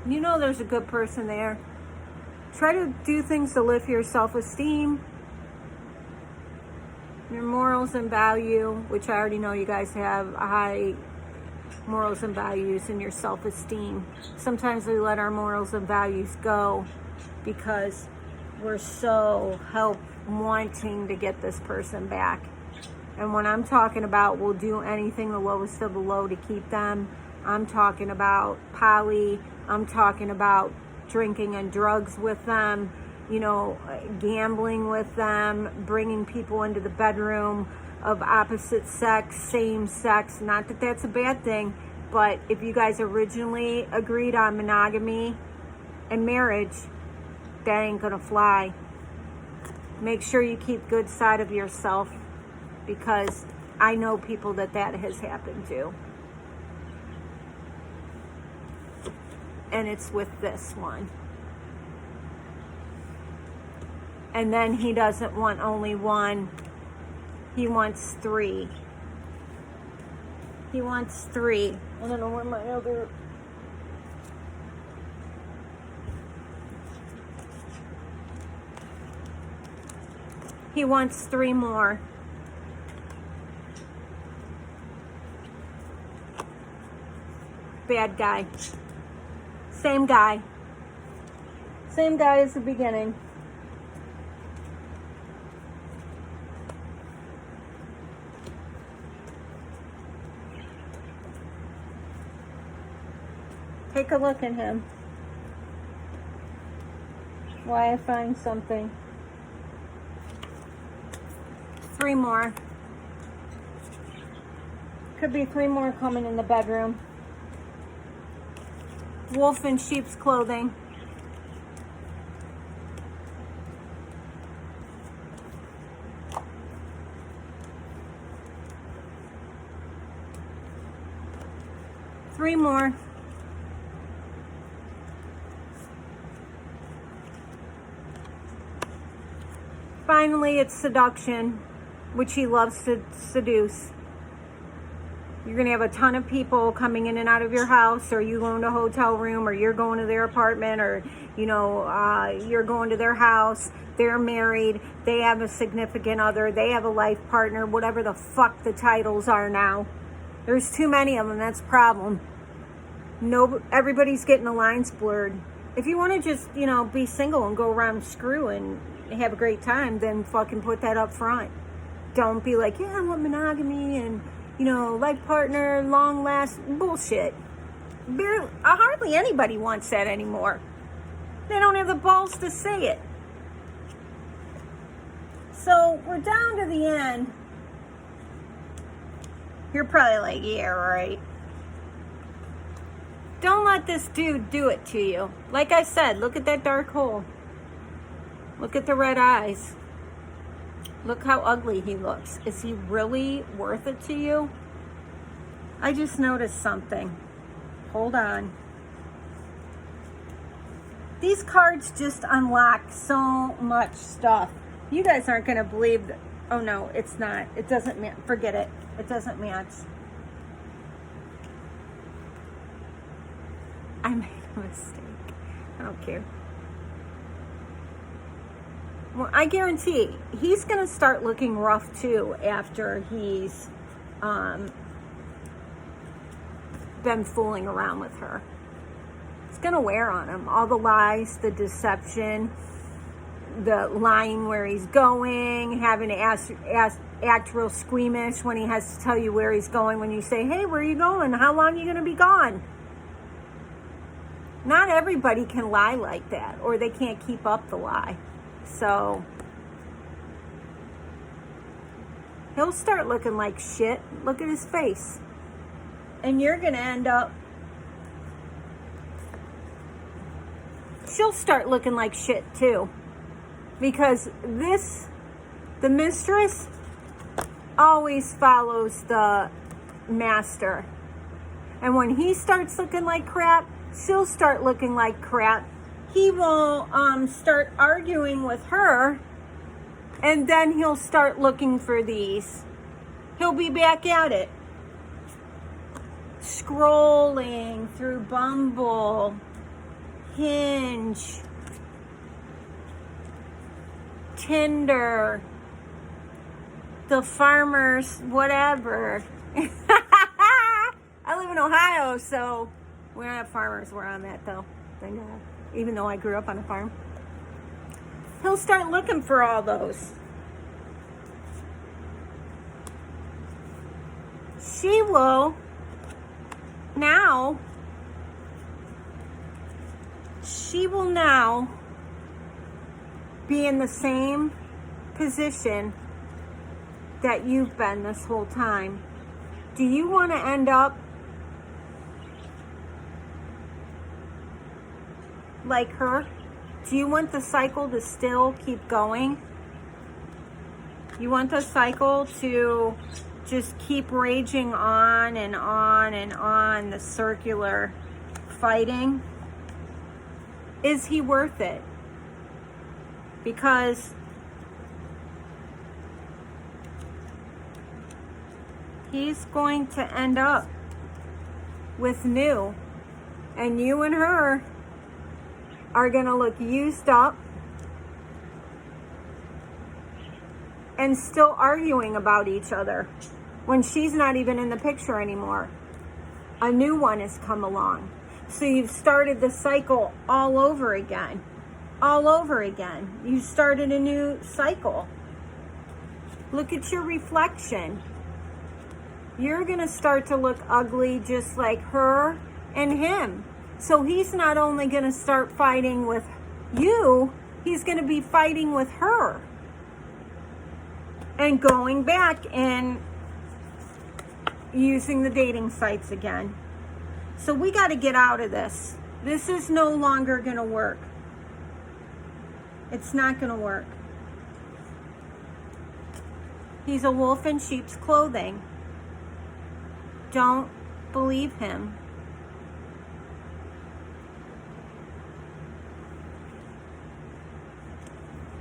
You know there's a good person there. Try to do things to lift your self-esteem, your morals and value, which I already know you guys have high morals and values, and your self-esteem. Sometimes we let our morals and values go because we're so wanting to get this person back. And when I'm talking about we'll do anything, the lowest of the low, to keep them, I'm talking about poly, I'm talking about drinking and drugs with them, you know, gambling with them, bringing people into the bedroom of opposite sex, same sex. Not that that's a bad thing, but if you guys originally agreed on monogamy and marriage, that ain't gonna fly. Make sure you keep good side of yourself, because I know people that has happened to. And it's with this one. And then he doesn't want only one. He wants 3. He wants 3. I don't know where my other... He wants 3 more. Bad guy. Same guy. Same guy as the beginning. Take a look at him. Why I find something. 3 more. Could be 3 more coming in the bedroom. Wolf in sheep's clothing. Three more. Finally, it's seduction, which he loves to seduce. You're going to have a ton of people coming in and out of your house, or you going to a hotel room, or you're going to their apartment, or, you're going to their house. They're married. They have a significant other. They have a life partner, whatever the fuck the titles are now. There's too many of them. That's a problem. Everybody's getting the lines blurred. If you want to just, be single and go around screwing and have a great time, then fucking put that up front. Don't be like, yeah, I want monogamy and, life partner, long last bullshit. Hardly anybody wants that anymore. They don't have the balls to say it. So we're down to the end. You're probably like, yeah, right. Don't let this dude do it to you. Like I said, look at that dark hole. Look at the red eyes. Look how ugly he looks. Is he really worth it to you? I just noticed something. Hold on. These cards just unlock so much stuff. You guys aren't going to believe that. Oh, no, it's not. It doesn't match. Forget it. It doesn't match. I made a mistake. I don't care. Well, I guarantee he's going to start looking rough too after he's been fooling around with her. It's going to wear on him. All the lies, the deception, the lying where he's going, having to act real squeamish when he has to tell you where he's going. When you say, hey, where are you going? How long are you going to be gone? Not everybody can lie like that, or they can't keep up the lie. So he'll start looking like shit. Look at his face. And you're going to end up, she'll start looking like shit too. Because the mistress always follows the master. And when he starts looking like crap, she'll start looking like crap. He will start arguing with her, and then he'll start looking for these. He'll be back at it. Scrolling through Bumble, Hinge, Tinder, the farmers, whatever. I live in Ohio, so we don't have farmers. We're on that, though. Thank God. Even though I grew up on a farm. He'll start looking for all those. She will now be in the same position that you've been this whole time. Do you want to end up like her? Do you want the cycle to still keep going? You want the cycle to just keep raging on and on and on, the circular fighting? Is he worth it? Because he's going to end up with new, and you and her are going to look used up and still arguing about each other when she's not even in the picture anymore. A new one has come along. So you've started the cycle all over again. All over again. You started a new cycle. Look at your reflection. You're going to start to look ugly just like her and him. So he's not only going to start fighting with you, he's going to be fighting with her. And going back and using the dating sites again. So we got to get out of this. This is no longer going to work. It's not going to work. He's a wolf in sheep's clothing. Don't believe him.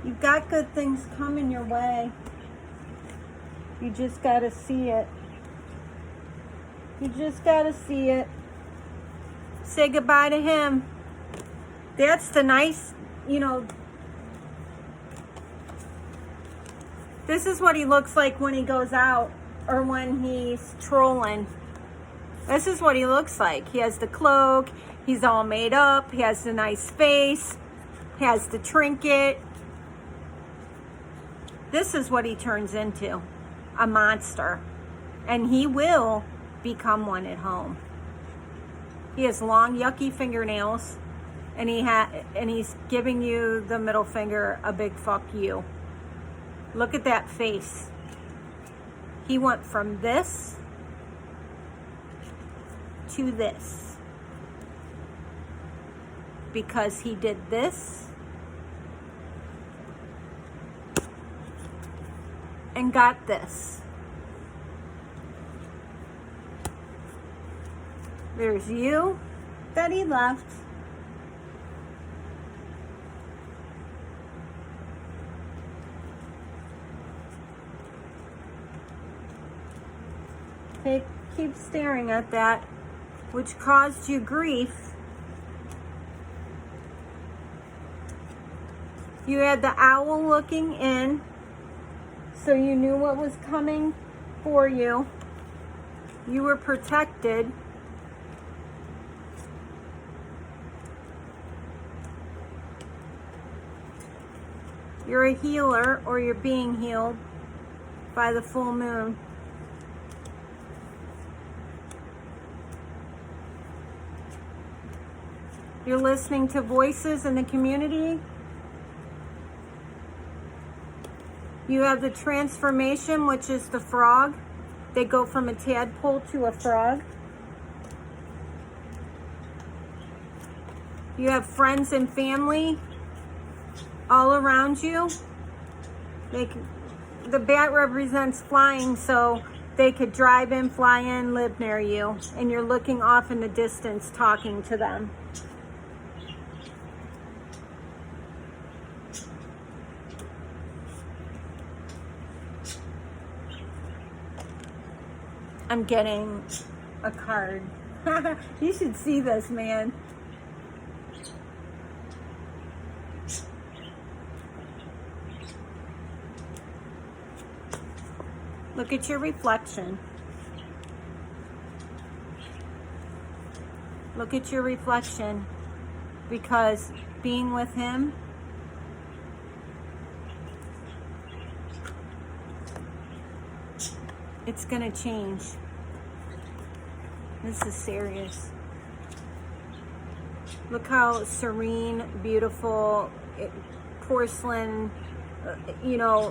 You've got good things coming your way. You just got to see it. You just got to see it. Say goodbye to him. That's the nice, this is what he looks like when he goes out or when he's trolling. This is what he looks like. He has the cloak. He's all made up. He has the nice face. He has the trinket. This is what he turns into. A monster. And he will become one at home. He has long, yucky fingernails. And he's giving you the middle finger, a big fuck you. Look at that face. He went from this to this because he did this and got this. There's you that he left. Keep staring at that, which caused you grief. You had the owl looking in, so you knew what was coming for you. You were protected. You're a healer, or you're being healed by the full moon. You're listening to voices in the community. You have the transformation, which is the frog. They go from a tadpole to a frog. You have friends and family all around you. The bat represents flying, so they could drive in, fly in, live near you. And you're looking off in the distance, talking to them. I'm getting a card. You should see this, man. Look at your reflection. Look at your reflection. Because being with him, it's gonna change. This is serious. Look how serene, beautiful, porcelain,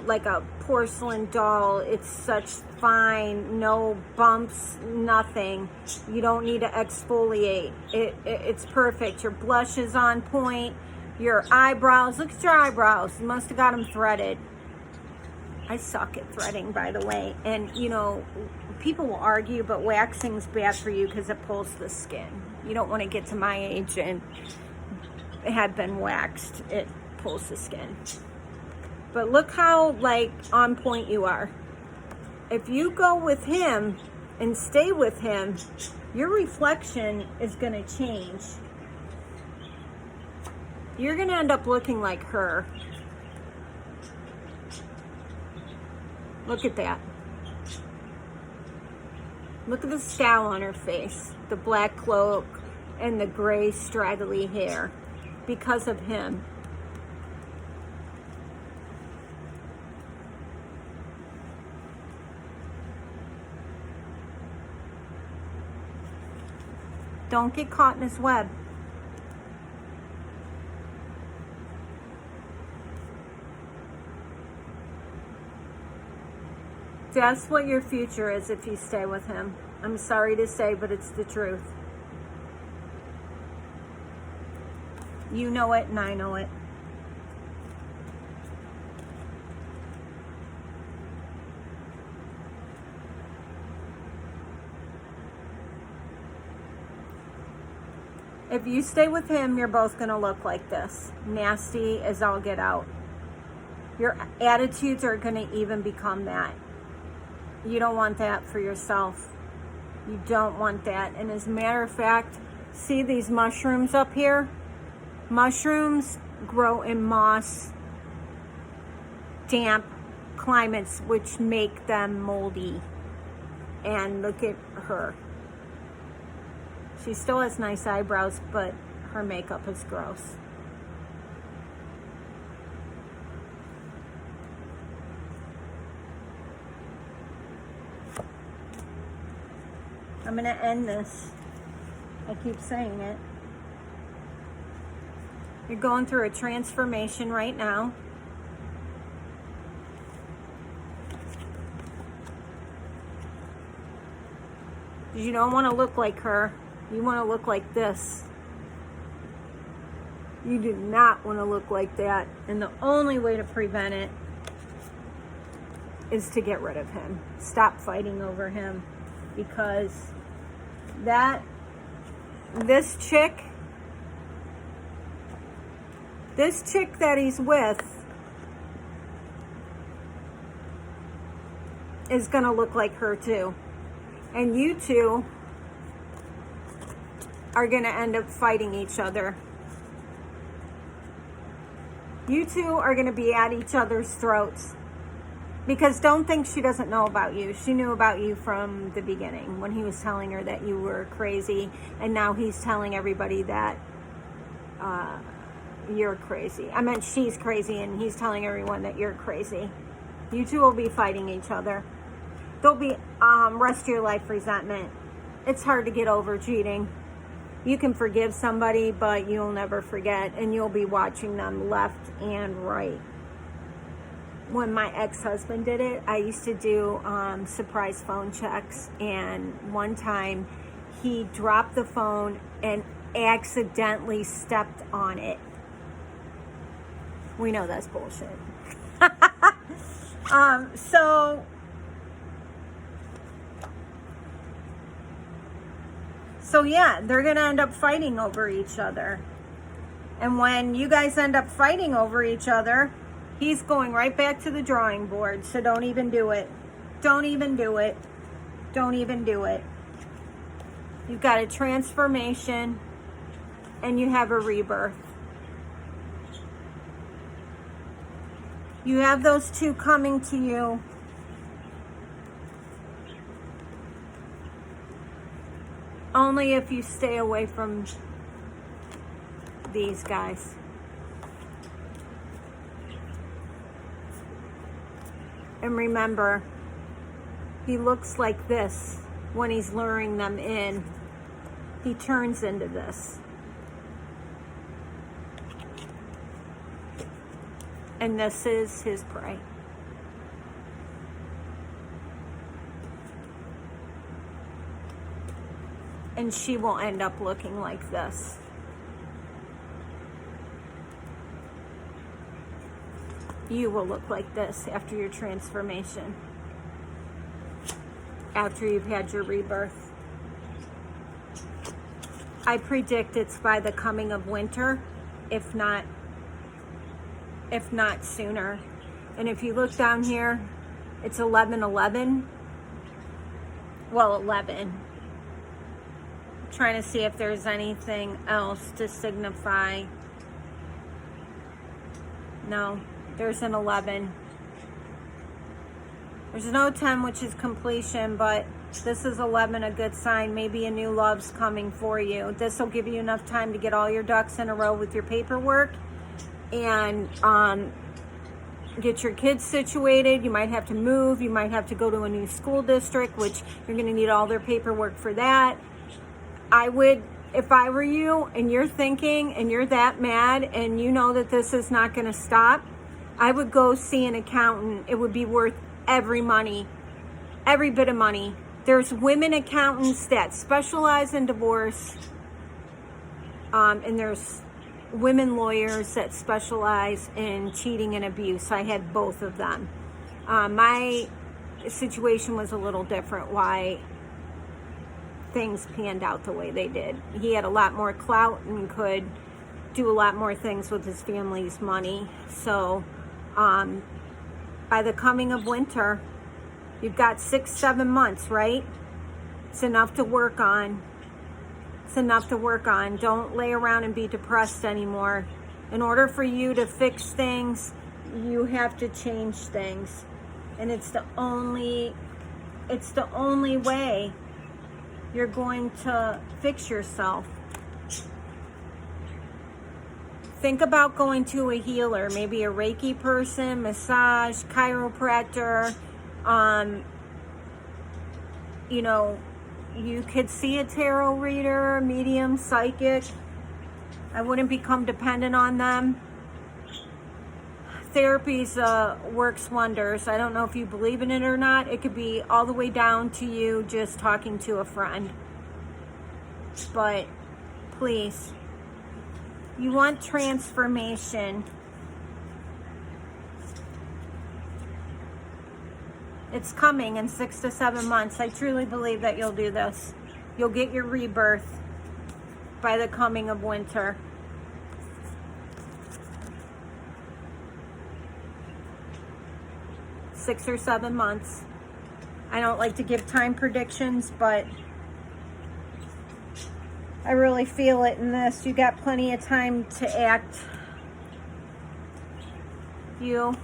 like a porcelain doll. It's such fine, no bumps, nothing. You don't need to exfoliate. It's perfect. Your blush is on point. Your eyebrows, look at your eyebrows. You must have got them threaded. I suck at threading, by the way. And, people will argue, but waxing's bad for you because it pulls the skin. You don't want to get to my age and have been waxed. It pulls the skin. But look how, on point you are. If you go with him and stay with him, your reflection is going to change. You're going to end up looking like her. Look at that. Look at the scowl on her face, the black cloak, and the gray straggly hair. Because of him. Don't get caught in his web. Guess what your future is if you stay with him. I'm sorry to say, but it's the truth. You know it and I know it. If you stay with him, you're both going to look like this. Nasty as all get out. Your attitudes are going to even become that. You don't want that for yourself. You don't want that. And as a matter of fact, see these mushrooms up here? Mushrooms grow in moss, damp climates, which make them moldy. And look at her. She still has nice eyebrows, but her makeup is gross. I'm going to end this. I keep saying it. You're going through a transformation right now. You don't want to look like her. You want to look like this. You do not want to look like that. And the only way to prevent it is to get rid of him. Stop fighting over him. Because this chick that he's with is going to look like her too. And you two are going to end up fighting each other. You two are going to be at each other's throats. Because don't think she doesn't know about you. She knew about you from the beginning when he was telling her that you were crazy. And now he's telling everybody that you're crazy. I meant she's crazy and he's telling everyone that you're crazy. You two will be fighting each other. There'll be rest of your life resentment. It's hard to get over cheating. You can forgive somebody, but you'll never forget, and you'll be watching them left and right. When my ex-husband did it, I used to do surprise phone checks, and one time he dropped the phone and accidentally stepped on it. We know that's bullshit. So yeah, they're going to end up fighting over each other. And when you guys end up fighting over each other, he's going right back to the drawing board. So don't even do it. Don't even do it. Don't even do it. You've got a transformation and you have a rebirth. You have those two coming to you. Only if you stay away from these guys. And remember, he looks like this when he's luring them in. He turns into this. And this is his prey. And she will end up looking like this. You will look like this after your transformation. After you've had your rebirth. I predict it's by the coming of winter, if not sooner. And if you look down here, it's 11/11. Well, 11. Trying to see if there's anything else to signify. No, there's an 11. There's no 10, which is completion, but this is 11, a good sign. Maybe a new love's coming for you. This will give you enough time to get all your ducks in a row with your paperwork and get your kids situated. You might have to move. You might have to go to a new school district, which you're going to need all their paperwork for that. I would, if I were you and you're thinking and you're that mad and you know that this is not going to stop, I would go see an accountant. It would be worth every money every bit of money. There's women accountants that specialize in divorce, and there's women lawyers that specialize in cheating and abuse. I had both of them. My situation was a little different, why things panned out the way they did. He had a lot more clout and could do a lot more things with his family's money. So by the coming of winter, you've got 6-7 months, right? It's enough to work on. It's enough to work on. Don't lay around and be depressed anymore. In order for you to fix things, you have to change things. And it's the only way you're going to fix yourself. Think about going to a healer, maybe a Reiki person, massage, chiropractor. You know, you could see a tarot reader, medium, psychic. I wouldn't become dependent on them. Therapies works wonders. I don't know if you believe in it or not. It could be all the way down to you just talking to a friend. But please, you want transformation. It's coming in 6 to 7 months. I truly believe that you'll do this. You'll get your rebirth by the coming of winter. Six or 7 months. I don't like to give time predictions, but I really feel it in this. You got plenty of time to act. You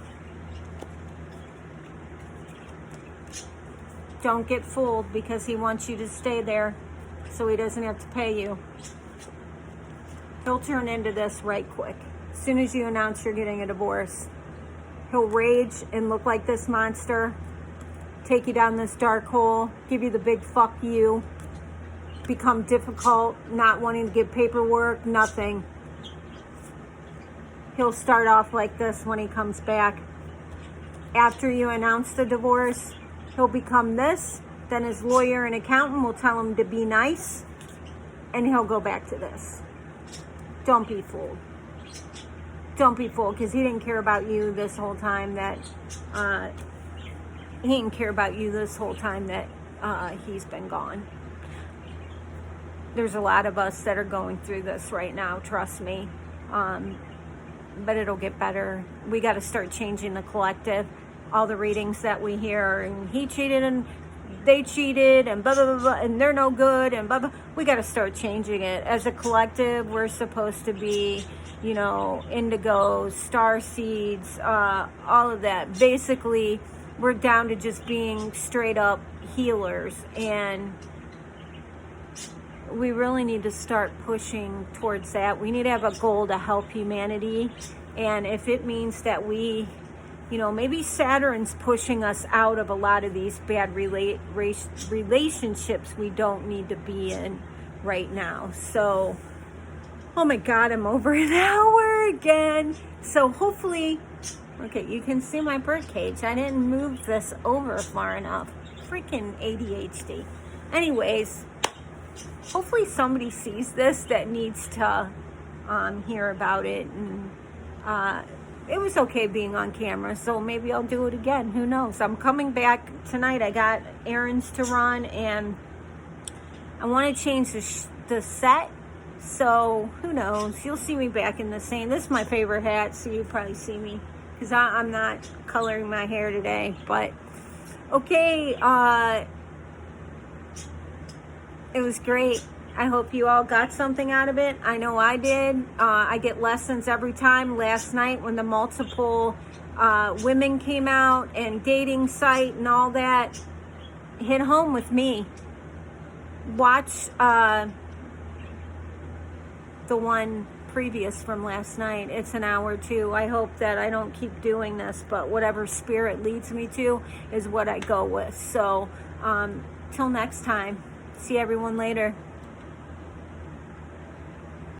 don't get fooled, because he wants you to stay there so he doesn't have to pay you. He'll turn into this right quick. As soon as you announce you're getting a divorce, he'll rage and look like this monster, take you down this dark hole, give you the big fuck you, become difficult, not wanting to give paperwork, nothing. He'll start off like this when he comes back. After you announce the divorce, he'll become this. Then his lawyer and accountant will tell him to be nice, and he'll go back to this. Don't be fooled. Don't be fooled, because he didn't care about you this whole time that he's been gone. There's a lot of us that are going through this right now, trust me. But it'll get better. We got to start changing the collective. All the readings that we hear, and he cheated and they cheated and blah, blah, blah, blah, and they're no good and blah, blah. We got to start changing it. As a collective, we're supposed to be, you know, indigo, star seeds, all of that. Basically, we're down to just being straight up healers, and we really need to start pushing towards that. We need to have a goal to help humanity, and if it means that we, you know, maybe Saturn's pushing us out of a lot of these bad relationships we don't need to be in right now. So, oh my God, I'm over an hour again. So hopefully, okay, you can see my bird cage. I didn't move this over far enough. Freaking ADHD. Anyways, hopefully somebody sees this that needs to hear about it. And it was okay being on camera, so maybe I'll do it again. Who knows? I'm coming back tonight. I got errands to run, and I want to change the set. So who knows? You'll see me back in the same. This is my favorite hat, so you probably see me, because I'm not coloring my hair today. But okay, it was great. I hope you all got something out of it. I know I did. I get lessons every time. Last night when the multiple women came out and dating site and all that hit home with me. Watch the one previous from last night. It's an hour too. I hope that I don't keep doing this, but whatever spirit leads me to is what I go with. So till next time, see everyone later.